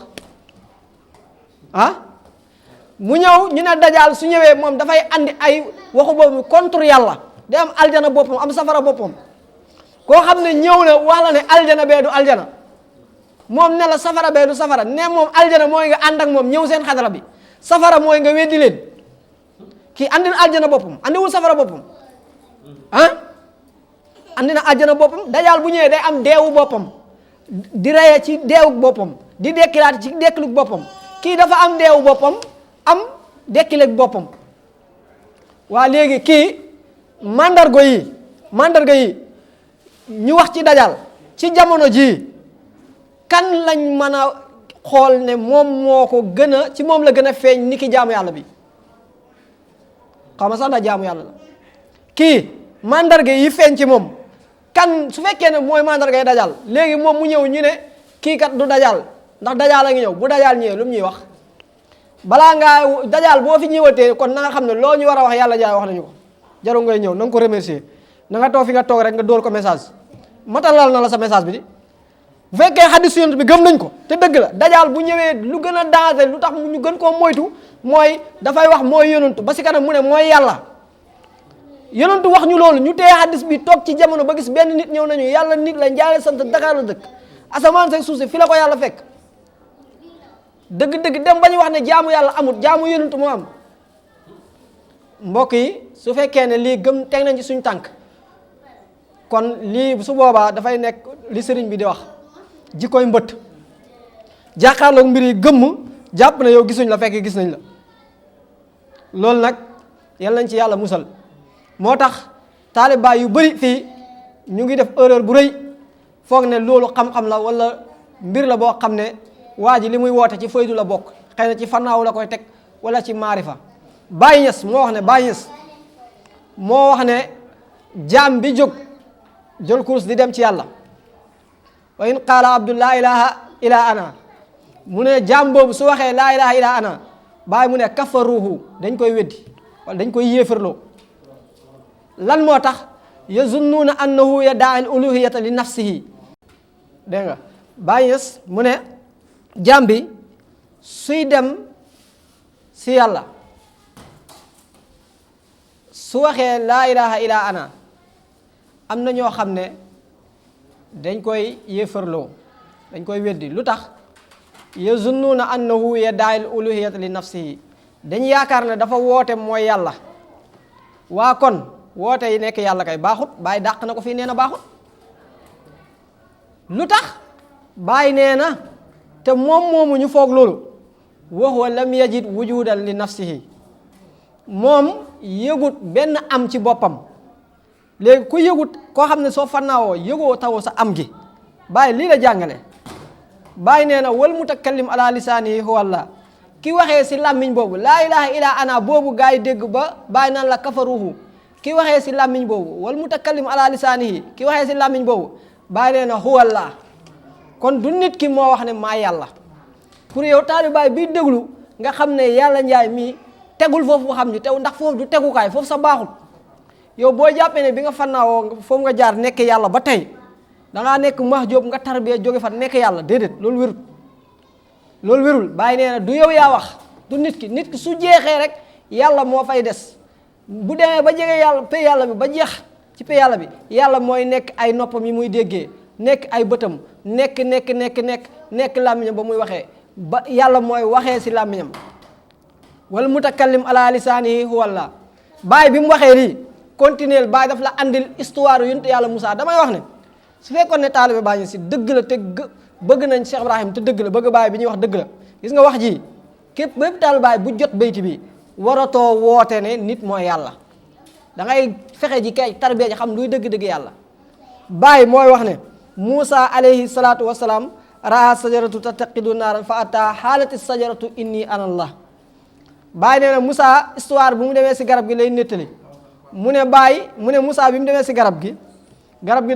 Speaker 2: mu ñëw ñu ne dajal su ñëwee moom dafay andi ay waxu boobu contre yàlla day am aljana boppam am safara boppam koo xam ne ñëw na wax la ne aljana bee du aljana moom ne la safara bee du safara ne moom aljana mooy nga ànd ak moom ñëw seen xadara bi safara mooy nga weddi leen kii andi na aljana boppam andiwul safara boppam andi na aljana boppam dajal bu ñëwee day am deewu boppam di reye ci deewu boppam di dekkilaat ci dekkilu boppam kii dafa am deewu boppam am dekkileeg boppam waa léegi kii mandarga yi ñu wax ci dajal ci jamono ji kan lañ mën a xool ne moom moo ko gën a ci moom la gën a feeñ ni ki jaamu yàlla bi xaw ma sax na jaamu yàlla la kii mandarga yi feeñ ci moom kan su fekkee ne mooy mandarga yi dajal léegi moom mu ñëw ñu ne kii kat du dajal ndax dajal a ngi ñëw bu dajal ñëwee lu mu ñuy wax balaa ngaa dajal boo fi ñëwatee kon na nga xam ne loo ñu war a wax yàlla jaay wax nañu ko jarul ngay ñëw na nga ko remercier na nga toog fi nga toog rek nga dóor ko message matalal na la sa message bi di bu fekkee xadis yonent bi gëm nañ ko te dëgg la dajal bu ñëwee lu gën a danger lu tax ñu gën koo moytu mooy dafay wax mooy yonantu ba si kanam mu ne mooy yàlla yonantu wax ñu loolu ñu téye xadis bi toog ci jamono ba gis benn nit ñëw nañu yàlla nit la njaale sant Dakar la dëkk asamaan sa suuf si fi la ko yàlla fekk dëgg-dëgg dem ba ñu wax ne jaamu yàlla amut jaamu yonantu moo am mbokk yi su fekkee ne lii gëm teg nañ ci suñ tànk kon lii su boobaa dafay nekk li sëriñ bi di wax jikkoy mbëtt jàkkaarloog mbir yi gëmm jàpp na yow gisuñ la fekk gis nañ la loolu nag yal nañ ci yàlla musal moo tax taalibaay yu bëri fii ñu ngi def erreur bu rëy foog ne loolu xam-xam la wala mbir la boo xam ne waa ji li muy woote ci faydu la bokk xëy na ci fannaaw la koy teg wala ci maarifa Baay Ñas moo wax ne jaam bi jóg jël kurus di dem ci yàlla wa in qaala abdu laa ilaha illa ana mu ne jaam boobu su waxee laa ilaha illa ana Baay mu ne kafaruhu dañ koy weddi wala dañ koy yéefarloo lan moo tax yazunnuuna annahu yadaa al uluhiyata li nafsihi dégg nga Baay Ñas mu ne jaam bi suy dem si yàlla su waxee laa ilaha illa ana am na ñoo xam ne dañ koy yéefarloo dañ koy weddi lu tax yazunnuuna annahu yaddaa'il uluhiyata li nafsihi dañ yaakaar ne dafa woote mooy yàlla waa kon woote yi nekk yàlla kay baaxut Baay dàq na ko fii nee na baaxut lu tax Baay nee na te moom moomu ñu foog loolu wa huwa lam yajid wujudan li nafsihi moom yëgut benn am ci boppam léegi ku yëgut koo xam ne soo fannaawoo yëgoo tawoo sa am gi Baay lii la jàngale Baay nee na wal mutakallim ala lisaanihi huwa Allah ki waxee si làmmiñ boobu laa ilaha illa ana boobu gaa yi dégg ba Baay naan la kafaruhu ki waxee si làmmiñ boobu wal mutakallim ala lisaanihi ki waxee si làmmiñ boobu Baay nee na huwa Allah kon du nit ki moo wax ne maa yàlla pour yow taalibaay bi déglu nga xam ne yàlla njaay mii tegul foofu xam ni tew ndax foofu du tegukaay foofu sa baaxul yow boo jàppee ne bi nga fannaawoo foofu nga jaar nekk yàlla ba tey dangaa nekk max jóob nga tarbiya jóge fa nekk yàlla déedéet loolu wérul loolu wérul Baay nee na du yow yaa wax du nit ki su jeexee rek yàlla moo fay des bu demee ba jege yàlla pay yàlla bi ba jeex ci pay yàlla bi yàlla mooy nekk ay noppam yi muy déggee nekk ay bëtam nekk làmmiñam ba muy waxee ba yàlla mooy waxee si làmmiñam wal mutakallim ala lisaanihi huwa Allah Baay bi mu waxee lii continuer Baay daf la andil histoire yonent yàlla Moussa damay wax ne su fekkoon ne taalibe Baay ñu si dëgg la te bëgg nañ Cheikh Ibrahim te dëgg la bëgg Baay bi ñuy wax dëgg la gis nga wax ji képp bépp taalibe Baay bu jot bayti bi waratoo woote ne nit mooy yàlla da ngay fexe ji kay tarbiya ji xam luy dëgg-dëgg yàlla Baay mooy wax ne Moussa alayhi salaatu wasalaam raa sajaratu tattaqidu naaran fa ata xaalati sajaratu inni ana Allah Baay nee na Moussa histoire bu mu demee si garab gi lay nettali mu ne Moussa bi mu demee si garab gi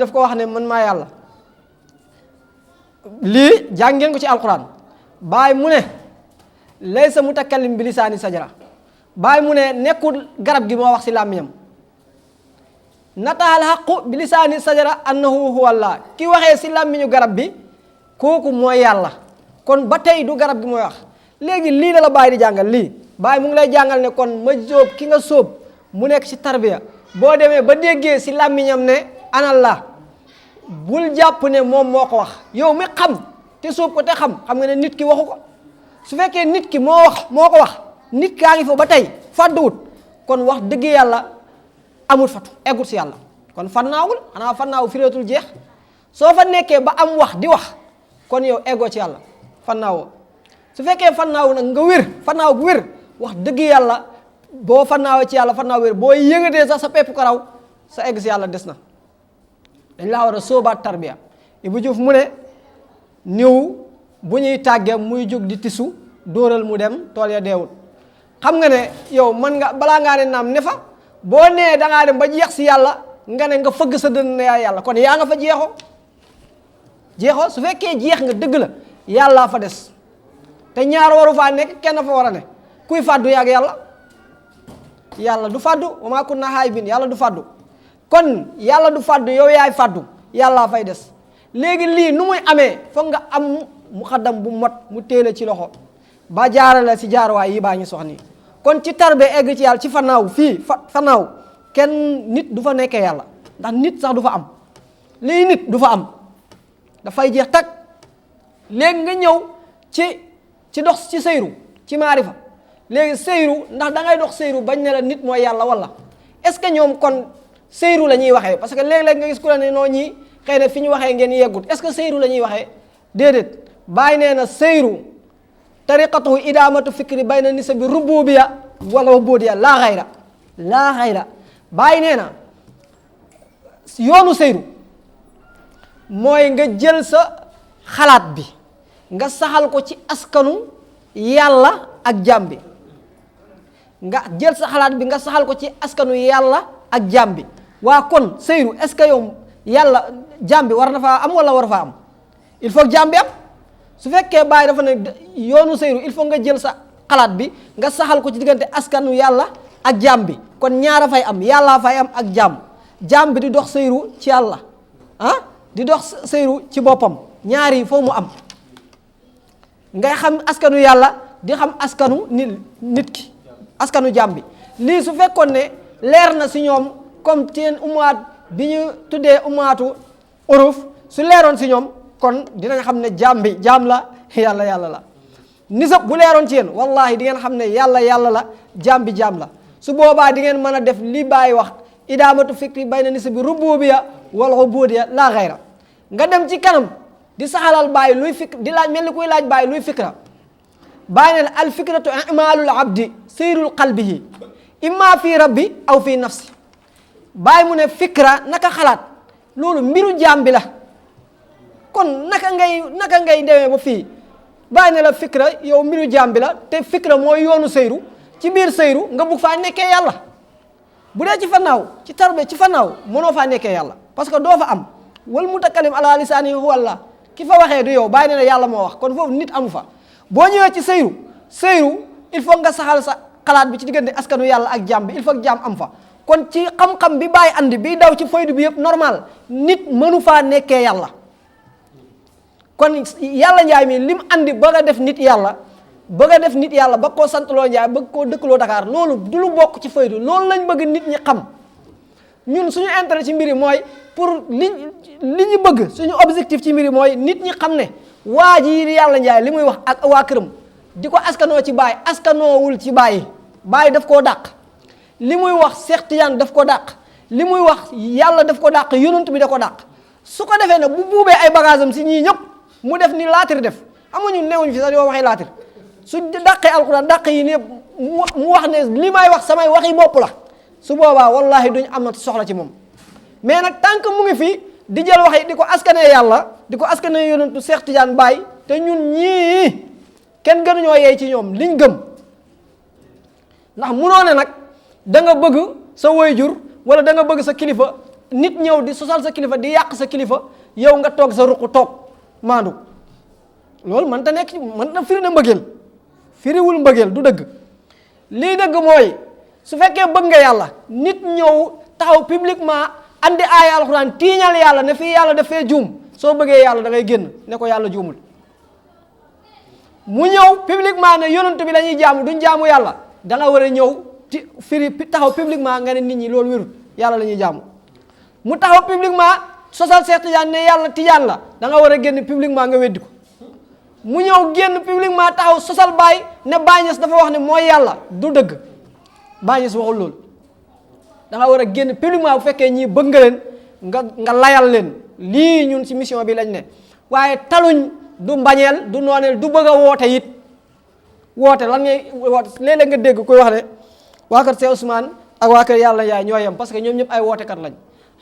Speaker 2: daf ko wax ne man maa yàlla lii jàngeen ko ci alquran Baay mu ne laysa mutakallim bi lisaani sajara Baay mu ne nekkul garab gi moo wax si làmmiñam nataal xaqu bi lisaani sajara annahu huwa Allah ki waxee si làmmiñu garab bi kooku mooy yàlla kon ba tey du garab gi mooy wax léegi lii la Baay di jàngal lii Baay mu ngi lay jàngal ne kon ma jóob ki nga sóob mu nekk ci tarbiya boo demee ba déggee si làmmiñam ne anallah bul jàpp ne moom moo ko wax yow mi xam te sóob ko te xam nga ne nit ki waxu ko su fekkee nit ki moo ko wax nit kaa ngi fa ba tey fàdduwut kon wax dëgg yàlla amul fatu eggut si yàlla kon fannaawul xanaa fannaawu fireetul jeex soo fa nekkee ba am wax di wax kon yow eggoo ci yàlla fannaawoo su fekkee fannaawu nag nga wér fannaaw bu wér wax dëgg yàlla boo fannaawoo ci yàlla fannaaw wér boo yëngatee sax sa pepp karaw sa egg si yàlla des na dañ laa war a sóobaat tarbiya Ibou Diouf mu ne niw bu ñuy tàggee muy jóg di tisu dóoral mu dem tool ya deewul xam nga ne yow mën nga balaa ngaa ne naam ne fa boo nee dangaa dem ba jeex si yàlla nga ne nga fëgg sa dënn ne yaa yàlla kon yaa nga fa jeexoo su fekkee jeex nga dëgg la yàllaa fa des te ñaar waru faa nekk kenn fa war a ne kuy fàddu yaag yàlla du fàddu wa maa kunna haa'ibin yàlla du fàddu kon yàlla du fàddu yow yaay fàddu yàllaa fay des léegi lii nu muy amee foog nga am muxaddam bu mot mu téele ci loxo ba jaarale si jaarwaay yi baa ñu sox nii kon ci tarbe egg ci yàlla ci fannaaw fii fannaaw kenn nit du fa nekkee yàlla ndax nit sax du fa am lii nit du fa am dafay jeex tag léegi nga ñëw ci dox ci sëyru ci maarifa léegi sëyru ndax da ngay dox sëyru bañ ne la nit mooy yàlla wala est-ce que ñoom kon sëyru la ñuy waxee parce que léeg-léeg nga gis ku la ne noo ñii xëy na fi ñu waxee ngeen yeggut est-ce que sëyru la ñuy waxee déedéet Baay nee na sëyru tariqatuhu idaamatu fikri bayna nisabi rububiya wala ubudiya laa xayra Baay nee na yoonu sëyru mooy nga jël sa xalaat bi nga saxal ko ci askanu yàlla ak jaam bi nga jël sa xalaat bi nga saxal ko ci askanu yàlla ak jaam bi waa kon sëyru est-ce que yow yàlla jaam bi war na faa am wala war faa am il faut jaam bi am su fekkee Baay dafa ne yoonu sëyru il faut nga jël sa xalaat bi nga saxal ko ci diggante askanu yàlla ak jaam bi kon ñaara fay am yàllaa fay am ak jaam bi di dox sëyru ci yàlla di dox sëyru ci boppam ñaari foo mu am ngay xam askanu yàlla di xam askanu nit ki askanu jaam bi lii su fekkoon ne leer na si ñoom comme teen umaat bi ñu tuddee umaatu uruf su leeroon si ñoom kon dinañ xam ne jaam la yàlla la nisab bu leeroon ci yéen wallahi di ngeen xam ne yàlla la jaam la su boobaa di ngeen mën a def li Baay wax idaamatu fikri bayna nisabi rububiya wal ubudiya la xayra nga dem ci kanam di saxalal Baay luy di laaj mel ni kuy laaj Baay luy fikra Baay ne al fikratu imalul abdi sayrul qalbihi imma fi rabbi aw fi nafsi Baay mu ne fikra naka xalaat loolu mbiru jaam bi la kon naka ngay demee ba fii Baay ne la fikra yow mbiru jaam bi la te fikra mooy yoonu sayru ci biir sayru nga bugg faa nekkee yàlla bu dee ci fannaaw ci tarbe ci fannaaw mënoo faa nekkee yàlla parce que doo fa am wal mutakallim ala lisaani huwa Allah ki fa waxee du yow Baay ne la yàlla moo wax kon foofu nit amu fa boo ñëwee ci sayru il faut nga saxal sa xalaat bi ci diggante askanu yàlla ak jaam bi il faut que jaam am fa kon ci xam-xam bi Baay andi bi daw ci faydu bi yëpp normal nit mënu faa nekkee yàlla kon yàlla njaay mi lim andi bëgg a def nit yàlla ba koo santloo njaay bëgg koo dëkkaloo Dakar loolu du lu bokk ci faydu loolu lañ bëgg nit ñi xam ñun suñu intérêt ci mbiri mooy pour li ñu bëgg suñu objectif ci mbiri mooy nit ñi xam ne waa ji yàlla njaay li muy wax ak waa këram di ko askanoo ci Baay askanoowul ci Baay daf koo dàq li muy wax Cheikh Tidiane daf ko dàq li muy wax yàlla daf ko dàq yonent bi da ko dàq su ko defee nag bu buubee ay bagage am si ñii ñëpp mu def ni laatir def amuñu newuñ fi sax yoo waxee laatir su dàqee alxuraan dàq yi ne mu wax ne li may wax samay waxi bopp la su boobaa wallahi duñ am na soxla ci moom mais nag tant que mu ngi fi di jël wax yi di ko askanee yàlla di ko askanee yonentu Cheikh Tidiane Baay te ñun ñii kenn gënuñoo yeey ci ñoom liñ gëm ndax munoo ne nag da nga bëgg sa waajur wala da nga bëgg sa kilifa nit ñëw di sosal sa kilifa di yàq sa kilifa yow nga toog sa ruq toog maandu loolu mën ta nekk mën na firi na mbëggeel firiwul mbëggeel du dëgg lii dëgg mooy su fekkee bëgg nga yàlla nit ñëw taxaw publiquement andi aaya alxuraan tiiñal yàlla ne fii yàlla dafee juum soo bëggee yàlla da ngay génn ne ko yàlla juumul mu ñëw publiquement ne yonent bi la ñuy jaamu duñ jaamu yàlla da nga war a ñëw ci firi taxaw publiquement nga ne nit ñi loolu wérul yàlla la ñuy jaamu mu taxaw publiquement sosal Cheikh Tidiane ne yàlla Tidiane la da nga war a génn publiquement nga weddi ko mu ñëw génn publiquement taxaw sosal Baay ne Baay Ñas dafa wax ne mooy yàlla du dëgg Baay Ñas waxul loolu da nga war a génn publiquement bu fekkee ñii bëgg nga leen nga layal leen lii ñun ci mission bi lañ ne waaye taluñ du mbañeel du nooneel du bëgg a woote it woote lan ngay woote léeg-léeg nga dégg koy wax ne waa kër Cheikh Ousmane ak waa kër yàlla yaay ñoo yem parce que ñoom ñëpp ay wootekat lañ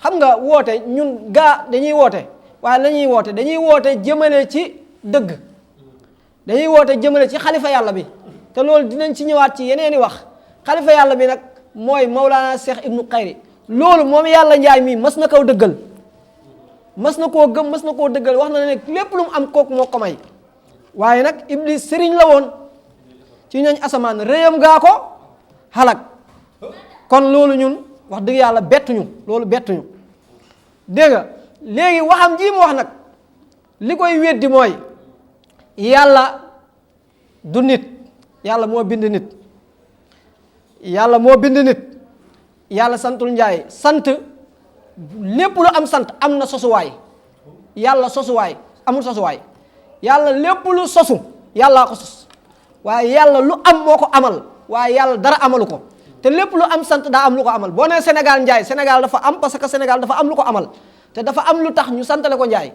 Speaker 2: xam nga woote ñun dañuy woote waaye la ñuy woote dañuy woote jëmale ci dëgg dañuy woote jëmale ci xalifa yàlla bi te loolu dinañ ci ñëwaat ci yeneeni wax xalifa yàlla bi nag mooy Mawlana Cheikh Ibnu Khayri loolu moom yàlla njaay mii mas na koo dëggal mas na koo gëm mas na koo dëggal wax na ne lépp lu mu am kooku moo ko may waaye nag Iblis sëriñ la woon ci ñooñ asamaan réyam gaa ko xalak kon loolu ñun wax dëgg yàlla bettuñu loolu bettuñu dégg nga léegi waxam ji mu wax nag li koy weddi mooy yàlla du nit yàlla moo bind nit yàlla santul njaay sant lépp lu am sant am na sosuwaay yàlla sosuwaay amul sosuwaay yàlla lépp lu sosu yàllaa ko sos waaye yàlla lu am moo ko amal waaye yàlla dara amalu ko te lépp lu am sant daa am lu ko amal boo nee Sénégal njaay Sénégal dafa am parce que Sénégal dafa am lu ko amal te dafa am lu tax ñu santale ko njaay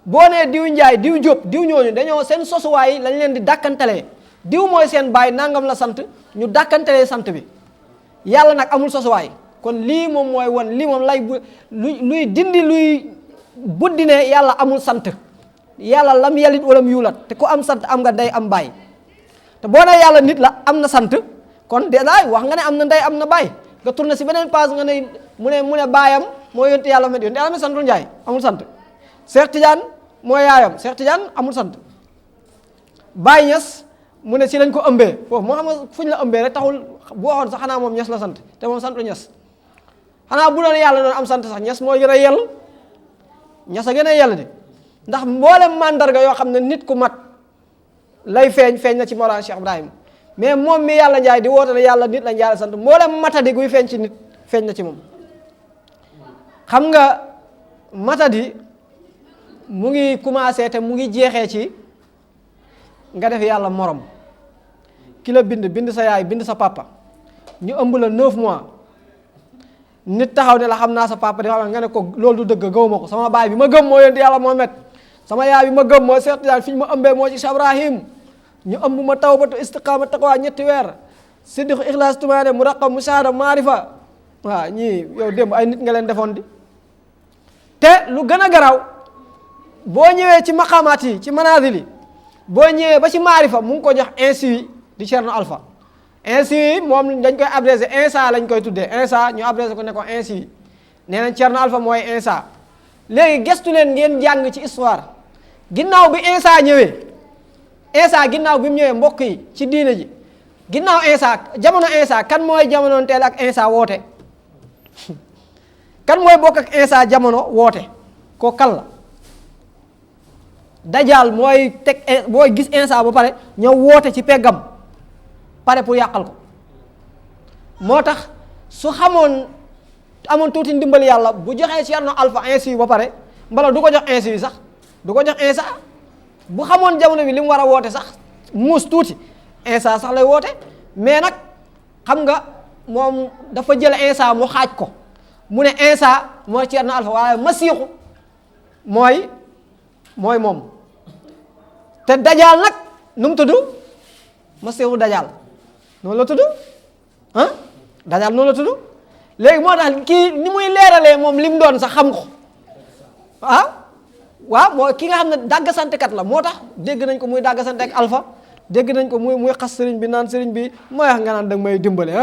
Speaker 2: boo nee diw njaay diw jóob diw ñooñu dañoo seen sosuwaay lañ leen di dàkkantalee diw mooy seen baay nangam la sant ñu dàkkantalee sant bi yàlla nag amul sosuwaay kon lii moom mooy won lii moom lay luy dindi luy buddi ne yàlla amul sant yàlla lam yalit walam yuulat te ku am sant am nga ndey am baay te boo nee yàlla nit la am na sant kon déedéet wax nga ne am na ndey am na baay nga tourné si beneen page nga ne mu ne baayam moo yonte yàlla met yonte yàlla met santul njaay amul sant Cheikh Tidiane mooy yaayam Cheikh Tidiane amul sant Baay Ñas mu ne si lañ ko ëmbee foofu moo xam nga fuñ la ëmbee rek taxul bu waxoon sax xanaa moom Ñas la sant te moom santu Ñas xanaa bu doon yàlla doon am sant sax Ñas mooy gën a yell Ñas a gën a yell de ndax mboolem mandarga yoo xam ne nit ku mat lay feeñ na ci Mawlana Cheikh Ibrahim mais moom mi yàlla njaay di woote ne yàlla nit la njaay sant mboolem matadi guy feeñ ci nit feeñ na ci moom. xam nga matadi mu ngi commencé te mu ngi jeexee ci nga def yàlla morom ki la bind sa yaay bind sa papa ñu ëmb la 9 mois nit taxaw ne la xam naa sa papa di xam nga ne ko loolu du dëgg gëwuma ko sama baay bi ma gëm moo yonent yàlla Muhammad sama yaay bi ma gëm moo Seex Tijaan fi ñu ma ëmbee moo ci Cheikh Ibrahim ñu ëmb ma tawbatu istiqaama taqwa 2 weer siddiq ixlaas tumaane muraqam musaada maarifa waaw ñii yow démb ay nit nga leen defoon di te lu gën a garaw boo ñëwee ci maqaamaat yi ci manazil yi boo ñëwee ba ci maarifa mu ngi ko jox insi di Cerno Alpha insi moom dañ koy abrégé insa lañ koy tuddee insa ñu abrégé ko ne ko insi nee nañ Cerno Alpha mooy insa léegi gestu leen ngeen jàng ci histoire ginnaaw bi insa ñëwee insa ginnaaw bi mu ñëwee mbokk yi ci diine ji ginnaaw insa jamono insa kan mooy jamonoon teel ak insa woote kan mooy bokk ak insa jamono woote ko kal la dajaal mooy teg booy gis insa ba pare ñëw woote ci peggam pare pour yàqal ko moo tax su amoon tuuti ndimbali yàlla bu joxee Cerno Alpha insi ba pare mbala du ko jox insi bi sax du ko jox insa bu xamoon jamono bi li mu war a woote sax muus tuuti insa sax lay woote mais nag xam nga moom dafa jël insa mu xaaj ko mu ne insa mooy Cerno Alpha waaye masiixu mooy moom te dajaal nag nu mu tudd masiixu dajaal noonu la tudd dajaal noonu la tudd léegi moo tax kii ni muy leeralee moom li mu doon sax xam ko waaw mooy ki nga xam ne dàggasantekat la moo tax dégg nañ ko muy dàggasante ak Alpha dégg nañ ko muy xas sëriñ bi naan sëriñ bi mooy wax nga naan danga may dimbale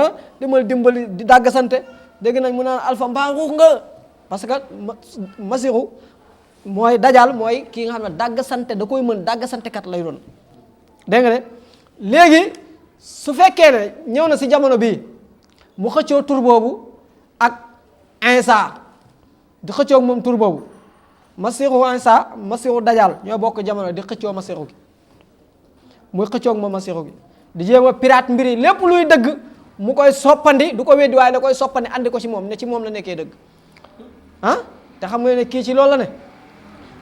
Speaker 2: dimbali di dàggasante dégg nañ mu naan Alpha mbaa nguux nga parce que masiixu mooy dajaal mooy kii nga xam ne dàggasante da koy mën dàggasantekat lay doon dégg nga ne léegi su fekkee ne ñëw na si jamono bii mu xëccoo tur boobu ak insa di xëccoo moom tur boobu masiixu insa masiixu dajaal ñoo bokk jamono di xëccoo masiixu gi muy xëccoo moom masiixu gi di jéem a pirate mbir yi lépp luy dëgg mu koy soppandi du ko weddi waaye da koy soppandi andi ko ci moom ne ci moom la nekkee dëgg te xam nga ne kii ci loolu la ne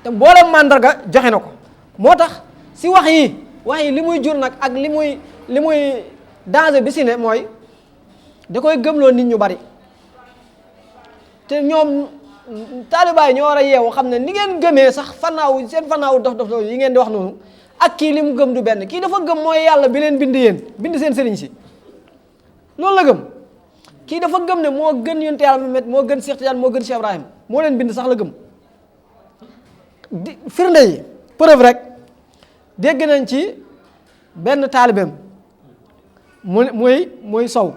Speaker 2: te mboolem màndarga joxe na ko moo tax si wax yi li muy jur nag ak li muy danger bi si ne mooy da koy gëmloo nit ñu bari te ñoom taalibaay ñoo war a yeewu xam ne ni ngeen gëmee sax seen fannaawu dof yi ngeen di wax noonu ak kii li mu gëm du benn kii dafa gëm mooy yàlla bi leen bind yéen bind seen sëriñ si loolu la gëm kii dafa gëm ne moo gën yonent yàlla Muhammad moo gën Cheikh Tidiane moo gën Cheikh Ibrahim moo leen bind sax la gëm firnde yi preuve rek dégg nañ ci benn taalibeem muy sow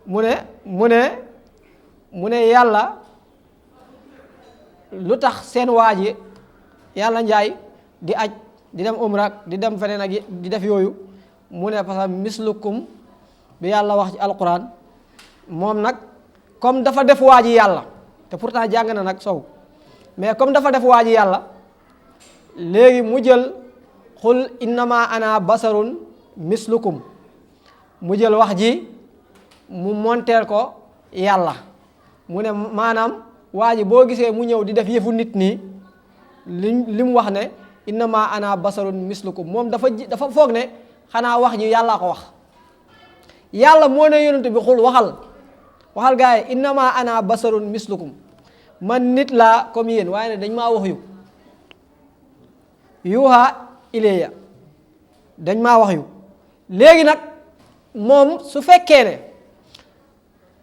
Speaker 2: mu ne yàlla lu tax seen waa ji yàlla njaay di aj di dem umra di dem feneen ak di def yooyu mu ne parce que mislukum bi yàlla wax ci alquran moom nag comme dafa def waa ji yàlla te pourtant jàng na nag sow mais comme dafa def waa ji yàlla léegi mu jël xul innama ana basarun mislukum mu jël wax ji mu monteel ko yàlla mu ne maanaam waa ji boo gisee mu ñëw di def yëfu nit nii li mu wax ne innama ana basarun mislukum moom dafa foog ne xanaa wax ji yàllaa ko wax yàlla moo ne yonent bi xul waxal gars yi innama ana basarun mislukum man nit laa comme yéen waaye ne dañ maa wax yu yuuxa ilayya dañ maa wax yu léegi nag moom su fekkee ne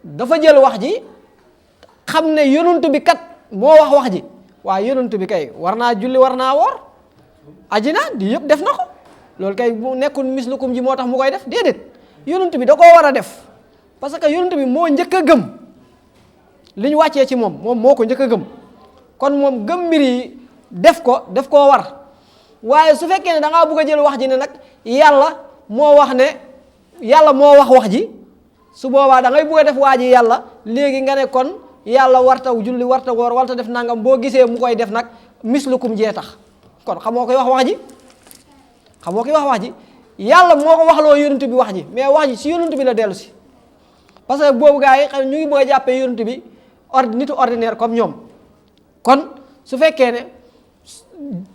Speaker 2: dafa jël wax ji xam ne yonent bi kat moo wax ji waaye yonent bi kay war naa julli war naa woor aji na di yëpp def na ko loolu kay bu nekkul mislukum ji moo tax mu koy def déedéet yonent bi da koo war a def parce que yonent bi moo njëkk a gëm li ñu wàccee ci moom moo ko njëkk a gëm kon moom gëm mbir yi def koo war waaye su fekkee ne da ngaa bëgg a jël wax ji ne nag yàlla moo wax ji su boobaa da ngay bëgg a def waa ji yàlla léegi nga ne kon yàlla warta julli warta woor warta def nangam boo gisee mu koy def nag mislukum jee tax kon xamoo koy wax ji xam nga ki wax ji yàlla moo ko waxloo yonent bi wax ji mais wax ji si yonent bi la dellu si parce que boobu gars yi xam ñu ngi bëgg a jàppee yonent bi nitu ordinaire comme ñoom kon su fekkee ne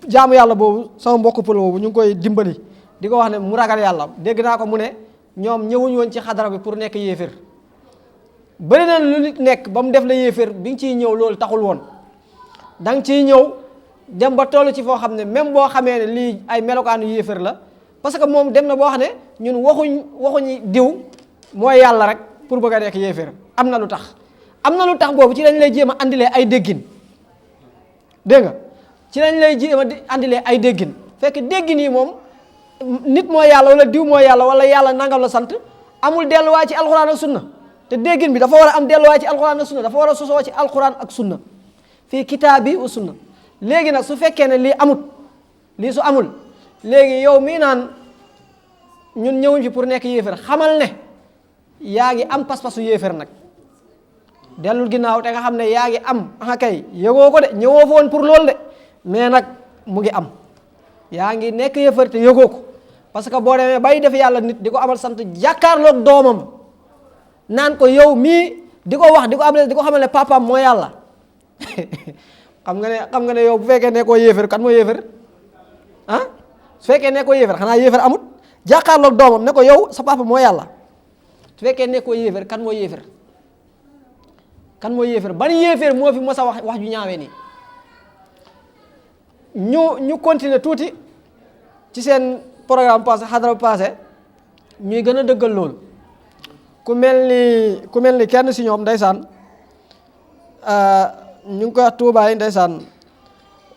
Speaker 2: jaamu yàlla boobu sama mbokk pël boobu ñu ngi koy dimbali di ko wax ne mu ragal yàlla dégg naa ko mu ne ñoom ñëwuñu woon ci xadara bi pour nekk yéefér bëri na lu nit nekk ba mu def la yéefér bi nga ciy ñëw loolu taxul woon da nga ciy ñëw dem ba toll ci foo xam ne même boo xamee ne lii ay melokaanu yéefér la parce que moom dem na boo xam ne ñun waxuñu diw mooy yàlla rek pour bëgg a nekk yéefér am na lu tax boobu ci lañ lay jéem a andilee ay déggin dégg nga ci lañ lay jéem a andilee ay déggin fekk déggin yi moom nit mooy yàlla wala diw mooy yàlla wala yàlla nangam la sant amul delluwaay ci alxuraan ak sunna te déggin bi dafa war a am delluwaay ci alxuraan ak sunna dafa war a sosoo ci alxuraan ak sunna fii kitaabi wa sunna léegi nag su fekkee ne lii su amul léegi yow mii naan ñun ñëwuñ fi pour nekk yéefér xamal ne yaa ngi am pas-pasu yéefér nag dellul ginnaaw te nga xam ne yaa ngi am kay yëgoo ko de ñëwoo fa woon pour loolu de mais nag mu ngi am yaa ngi nekk yéefér te yëgoo ko parce que boo demee bay def yàlla nit di ko amal sant jàkkaarloog doomam naan ko yow mii di ko wax di ko xamal ne papaam moo yàlla xam nga ne yow bu fekkee nekkoo yéefér kan moo yéefér su fekkee nekkoo yéefér xanaa yéefér amut jàkkaarloog doomam ne ko yow sa papa moo yàlla su fekkee nekkoo yéefér kan moo yéefér ban yéefér moo fi mos a wax ju ñaawee nii ñu continuer tuuti ci seen programme passé xadara passé ñuy gën a dëggal loolu ku mel ni kenn si ñoom ndeysaan ñu ngi koy wax tuubaay ndeysaan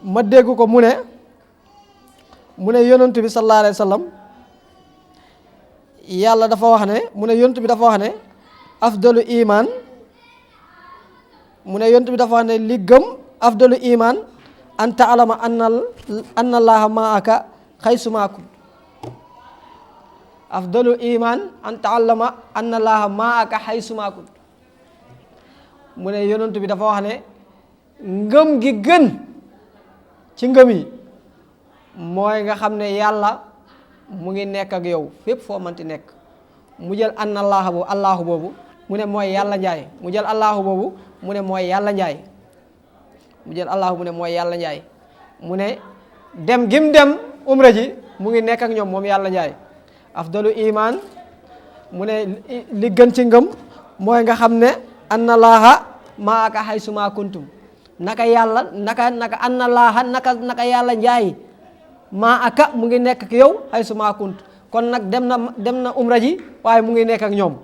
Speaker 2: ma dégg ko mu ne yonent bi sallallahu alayhi wa sallam yàlla dafa wax ne mu ne yonent bi dafa wax ne afdalu iman mu ne yonent bi dafa wax ne li gëm afdalu iman an ta'lama anna allaha ma'aka xaysuma kunt afdalu iman an ta'lama anna allaha ma'aka xaysuma kunt mu ne yonent bi dafa wax ne ngëm gi gën ci ngëm yi mooy nga xam ne yàlla mu ngi nekk ak yow fépp foo mënti nekk mu jël anna allaha boobu allahu boobu mu ne mooy yàlla njaay mu jël allahu boobu mu ne mooy yàlla njaay mu jël allahu mu ne mooy yàlla njaay mu ne dem gim dem umra ji mu ngi nekk ak ñoom moom yàlla njaay afdalu iman mu ne li gën ci ngëm mooy nga xam ne anna allaha maaka haysuma kuntum naka yàlla naka anna allaha naka yàlla njaay maa aka mu ngi nekk ak yow haysuma kunt kon nag dem na umra ji waaye mu ngi nekk ak ñoom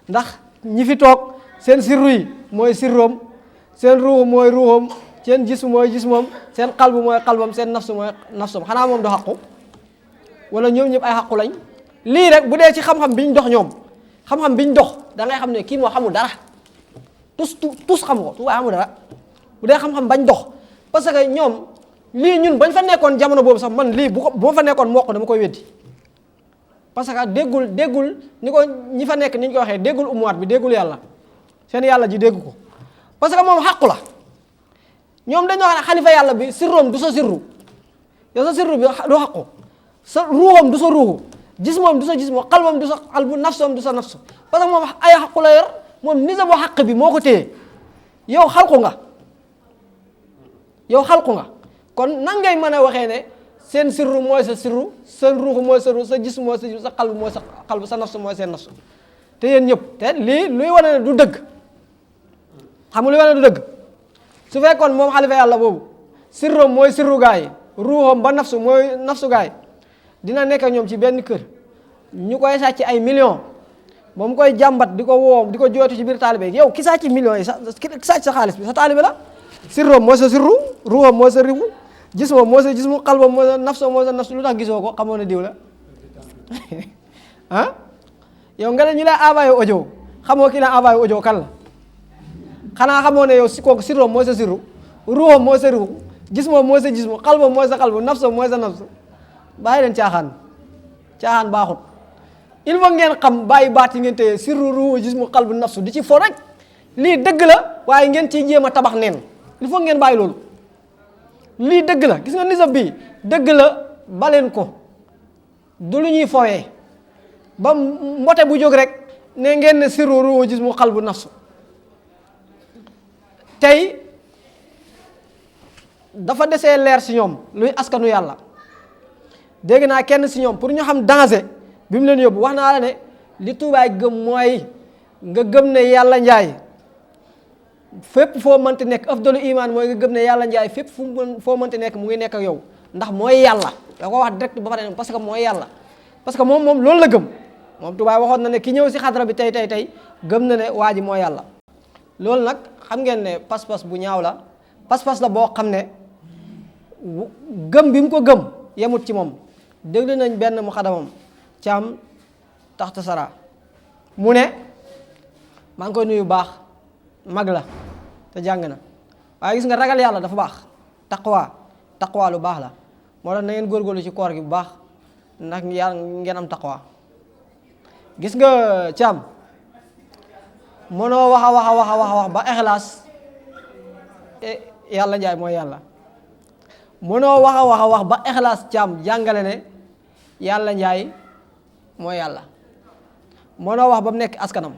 Speaker 2: ndax ñi fi toog seen sirru yi mooy sirroom seen ruuxu mooy ruuxam seen jismu mooy jismoom seen qalbu mooy qalbam seen nafsu mooy nafsum xanaa moom du xaqu wala ñoom ñëpp ay xaqu lañ lii rek bu dee ci xam-xam biñ dox ñoom xam-xam biñ dox da ngay xam ne kii moo xamul dara tus xam ko waaye xamul dara bu dee xam-xam bañ dox parce que ñoom lii ñun bañ fa nekkoon jamono boobu sax man lii bu ma fa nekkoon mokk dama koy weddi parce que déggul ni ko ñi fa nekk ni ñu ko waxee déggul umuwaat bi déggul yàlla seen yàlla ji dégg ko parce que moom xàqu la ñoom dañoo xam ne xalifa yàlla bi sirroom du sa sirru yow sa sirru bi du xàqu sa ruuxam du sa ruuxu jismoom du sa jismo xalbam du sa xalbu nafsoom du sa nafsu parce que moom ay xàqu la yor moom nisa bu xàq bi moo ko téye yow xalqu nga kon nan ngay mën a waxee ne seen sirru mooy sa sirru seen ruuxu mooy sa ruux sa jism mooy sa jism sa xalbu mooy sa xalbu sa nafsu mooy seen nafsu te yéen ñëpp te lii luy wane ne du dëgg xam nga luy wane ne du dëgg su fekkoon moom xalifa yàlla boobu sirroom mooy sirru gaay ruuxam ba nafsu mooy nafsu gaay dina nekk ak ñoom ci benn kër ñu koy sàcc ay millions ba mu koy jàmbat di ko woo di ko jooytu ci biir taalibe yow ki sàcc millions yi ki sàcc sa xaalis bi sa taalibe la sirroom mooy sa sirru ruuxam mooy sa riwu jismoom mooy sa jismu xalbam mooy sa nafsu mooy sa nafsu lu tax gisoo ko xamoo ne diw la ah yow nga ne ñu lay envoyé audio xamoo ki la envoyé audio kan la xanaa xamoo ne yow si kooku sirroom mooy sa sirru ruuxam mooy sa riwu jismoom mooy sa jismu xalbam mooy sa xalbu nafsu mooy sa nafsu bàyyi leen caaxaan baaxut il faut ngeen xam bàyyi baat yi ngeen téye sirru ruuxu jismu xalbu nafsu di ci fo rek lii dëgg la waaye ngeen ciy jéem a tabax neen il faut ngeen bàyyi loolu lii dëgg la gis nga nisab bii dëgg la baleen ko du lu ñuy fowee ba mbote bu jóg rek ne ngeen ne sirru ruuhu jismu qalbu nafsu. tey dafa desee leer si ñoom luy askanu yàlla. dégg naa kenn si ñoom pour ñu xam danger bi mu leen yóbbu wax naa la ne li tuubaay gëm mooy nga gëm ne yàlla njaay fépp foo mënti nekk afdalu iman mooy nga gëm ne yàlla njaay fépp foo mënti nekk mu ngi nekk ak yow ndax mooy yàlla da ko wax direct ba pare parce que mooy yàlla parce que moom loolu la gëm moom tubaab waxoon na ne ki ñëw si xadra bi tey gëm na ne waa ji mooy yàlla. loolu nag xam ngeen ne pas-pas bu ñaaw la pas-pas la boo xam ne gëm bi mu ko gëm yemut ci moom. déglu nañ benn mu xadamam Caam Taxta Sara mu ne maa ngi koy nuyu baax mag la te jàng na waaye gis nga ragal yàlla dafa baax taqwa lu baax la moo tax na ngeen góorgóorlu ci koor gi bu baax ndax yàlla ngeen am taqwa. gis nga Caam mënoo wax ba ixlaas yàlla njaay mooy yàlla mënoo wax ba ixlaas Caam jàngale ne yàlla njaay mooy yàlla mënoo wax ba mu nekk askanam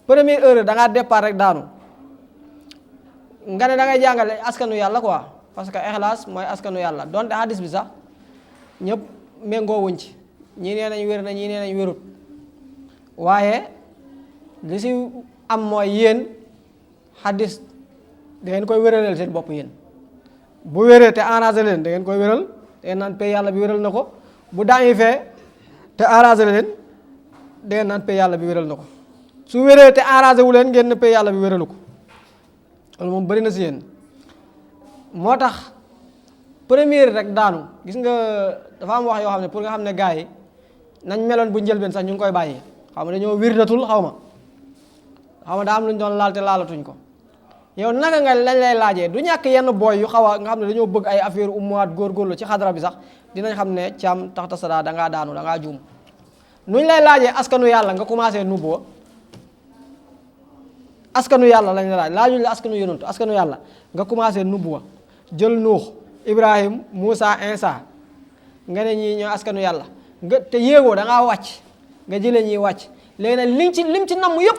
Speaker 2: première heure da ngaa départ rek daanu nga ne da ngay jàngale askanu yàlla quoi parce que ixlaas mooy askanu yàlla donte hadis bi sax ñëpp méngoo wuñ ci ñii nee nañ wér na ñii nee nañ wérut waaye li si am mooy yéen hadis da ngeen koy wéraleel seen bopp yéen bu wéree te arrangé leen da ngeen koy wéral da ngeen naan pay yàlla bi wéral na ko bu daañu fee te arrangé leen da ngeen naan pay yàlla bi wéral na ko su wéree te arrangé wu leen ngeen ne pay yàlla bi wéralu ko loolu moom bëri na si yéen. moo tax première rek daanu gis nga dafa am wax yoo xam ne pour nga xam ne gars yi nañ meloon bu njëlbeen sax ñu ngi koy bàyyi xaw ma dañoo wirdatul xaw ma daa am lu ñu doon laal te laalatuñ ko. yow naka nga lañ lay laajee du ñàkk yenn booy yu xaw a nga xam ne dañoo bëgg ay affaire ummaat góorgóorlu ci xadra bi sax dinañ xam ne Caam Taxta Sara da ngaa daanu da ngaa juum nuñ lay laajee askanu yàlla nga commencé nubuwa askanu yàlla lañ la laajuñ la askanu yonantu askanu yàlla nga commencé nubuwa jël Nuux Ibrahim Moussa Insa nga ne ñii ñooy askanu yàlla nga te yéegoo da ngaa wàcc nga jëlee ñiy wàcc léegi nag lim ci namm yëpp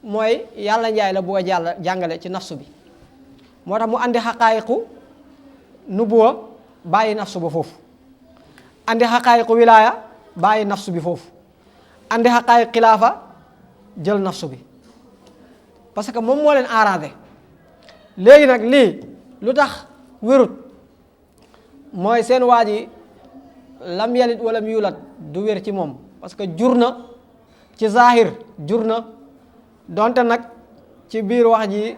Speaker 2: mooy yàlla njaay la bugg a jàngale ci nafsu bi moo tax mu andi xaqaayiqu nubuwa bàyyi nafsu ba foofu andi xaqaayiqu wilaaya bàyyi nafsu bi foofu andi xaqaayiq xilaafa jël nafsu bi parce que moom moo leen arrangé léegi nag lii lu tax wérut mooy seen waa ji lam yalit wala mu yulat du wér ci moom parce que jur na ci zahir jur na donte nag ci biir wax ji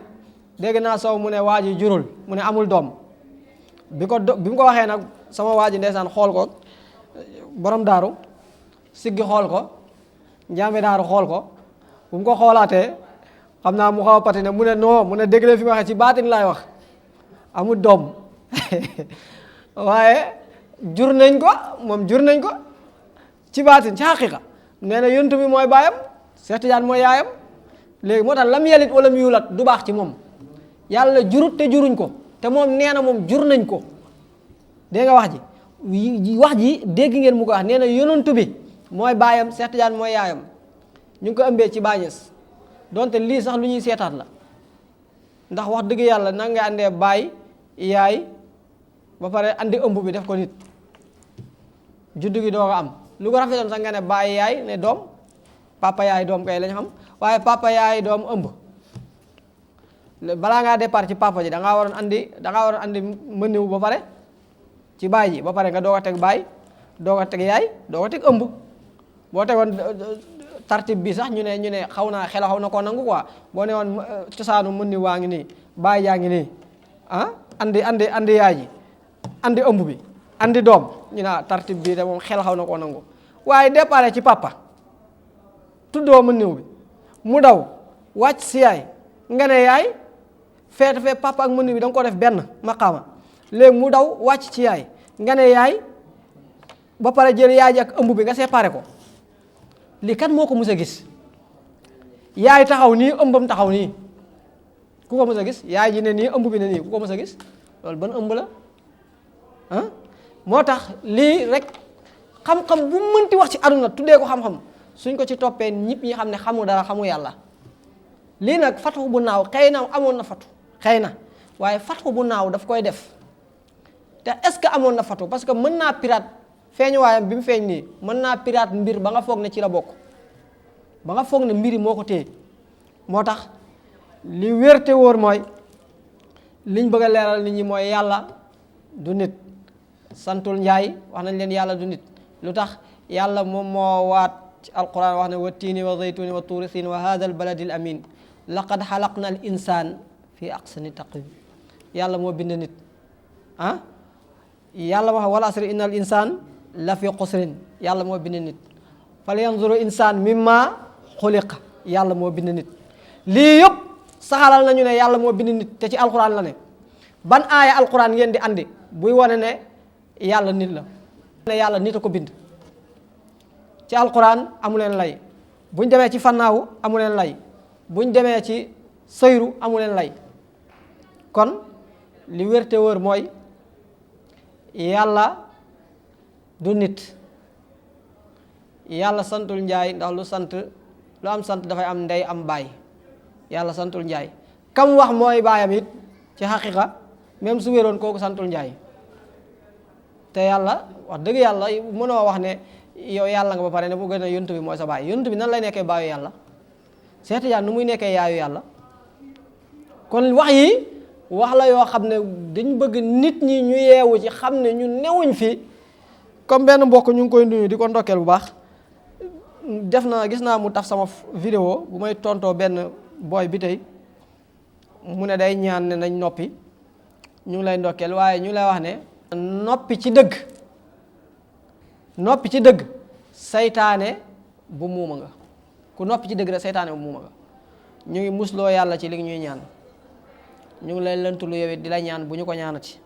Speaker 2: dégg naa Sow mu ne waa ji jurul mu ne amul doom bi mu ko waxee nag sama waa ji ndeysaan xool ko borom daaru siggi xool ko njàmbe daaru xool ko bu mu ko xoolaatee xam naa mu xaw a patine mu ne non mu ne dégg na fi ma waxee ci baatin laay wax amul doom waaye jur nañ ko ci baatin ci xaqiqa nee na yontu bi mooy baayam Seex Tijaan mooy yaayam léegi moo tax lam yalit wala mu yulat du baax ci moom yàlla jurut te juruñ ko te moom nee na moom jur nañ ko dégg nga wax ji dégg ngeen mu ko wax nee na yonantu bi mooy baayam Seex Tijaan mooy yaayam ñu ngi ko ëmbee ci bàññees donte lii sax lu ñuy seetaat la ndax wax dëgg yàlla nan nga andee baay yaay ba pare andi ëmb bi def ko nit juddu gi doo ko am lu ko rafetoon sax nga ne baay yaay ne doom papa yaay doom kay lañ xam waaye papa yaay doom ëmb balaa ngaa départ ci papa ji da ngaa waroon andi mëniw ba pare ci baay ji ba pare nga doog a teg baay doog a teg yaay doog a teg ëmb boo tegoon tartib bi sax ñu ne xaw na koo nangu quoi boo ne woon cosaanu mëniw waa ngi nii baay jaa ngi nii andi yaay ji andi ëmb bi andi doom ñu ne tartib bi de moom xel xaw na koo nangu waaye départ ci papa tuddoo mëniw bi mu daw wàcc si yaay nga ne yaay fee papa ak mëniw bi da nga ko def benn maqaama léegi mu daw wàcc ci yaay nga ne yaay ba pare jël yaay ji ak ëmb bi nga séparé ko lii kan moo ko mës a gis yaay taxaw nii ëmbam taxaw nii ku ko mës a gis yaay ji ne nii ëmb bi ne nii ku ko mës a gis loolu ban ëmb la moo tax lii rek xam-xam bu mënti wax ci aduna tuddee ko xam-xam suñ ko ci toppee ñëpp ñi xam ne xamu dara xamu yàlla lii nag fatu bu naaw xëy na amoon na fatu xëy na waaye fatu bu naaw daf koy def te est-ce que amoon na fatu parce que mën naa pirate feeñuwaayam bi mu feeñ nii mën naa pirate mbir ba nga foog ne ci la bokk ba nga foog ne mbiri moo ko téye moo tax li wér te wóor mooy liñ bëgg a leeral nit ñi mooy yàlla du nit santul njaay wax nañ leen yàlla du nit lu tax yàlla moom moo waat ci alquran wax ne wa tiini wa zaytuni wa tuuri siin wa hada al baladi al amin laqad xalaqna al insan fi aqsani taqwim yàlla moo bind nit yàlla wax wal asri inna al insan la fi xusrin yàlla moo bind nit fal yanzuru insan mimma xuliqa yàlla moo bind nit lii yëpp saxalal nañu ne yàlla moo bind nit te ci alquran la ne ban aaya alquran ngeen di andi buy wane ne yàlla nit la ne yàlla nit a ko bind ci alquran amu leen lay buñ demee ci fannaawu amu leen lay buñ demee ci sëyru amu leen lay kon li wér te wóor mooy yàlla du nit yàlla santul njaay ndax lu am sant dafay am ndey am baay yàlla santul njaay kam wax mooy baayam it ci xaqiqa même su wéroon kooku santul njaay te yàlla wax dëgg yàlla mënoo wax ne yow yàlla nga ba pare ne bu gën a yonent bi mooy sa baay yonent bi nan lay nekkee baayu yàlla seeti yàlla nu muy nekkee yaayu yàlla kon wax yi wax la yoo xam ne dañ bëgg nit ñi ñu yeewu ci xam ne ñu newuñ fi comme benn mbokk ñu ngi koy nuyu di ko ndokkeel bu baax gis naa mu taf sama vidéo bu may tontoo benn booy bi tey mu ne day ñaan ne nañ noppi ñu ngi lay ndokkeel waaye ñu ngi lay wax ne noppi ci dëgg saytaane bu muuma nga ku noppi ci dëgg rek saytaane bu muuma nga ñu ngi musloo yàlla ci li ñuy ñaan ñu ngi lay lëntulu yow it di la ñaan bu ñu ko ñaanati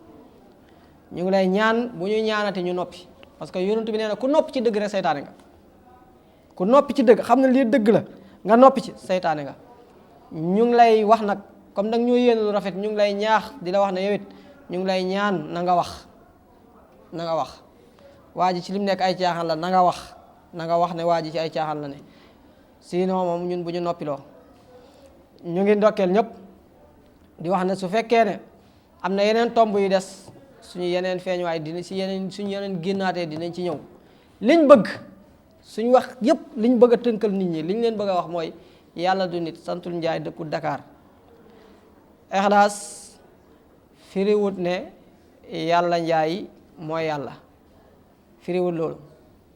Speaker 2: ñu ngi lay ñaan bu ñuy ñaanati ñu noppi parce que yonent bi nee na ku noppi ci dëgg rek saytaane nga ku noppi ci dëgg xam ne lii dëgg la nga noppi ci saytaane nga ñu ngi lay wax nag comme nag ñoo yéene lu rafet ñu ngi lay ñaax di la wax ne yow it ñu ngi lay ñaan na nga wax waa ji ci lim nekk ay caaxaan la na nga wax ne waa ji ci ay caaxaan la ne sinon moom ñun bu ñu noppiloo ñu ngi ndokkeel ñëpp di wax ne su fekkee ne am na yeneen tomb yu des suñu yeneen feeñuwaay suñu yeneen génnaatee dinañ ci ñëw liñ bëgg suñu wax yëpp liñ bëgg a tënkal nit ñi liñ leen bëgg a wax mooy yàlla du nit santul njaay dëkku Dakar Ixlaas firiwut ne yàlla njaay mooy yàlla firiwut loolu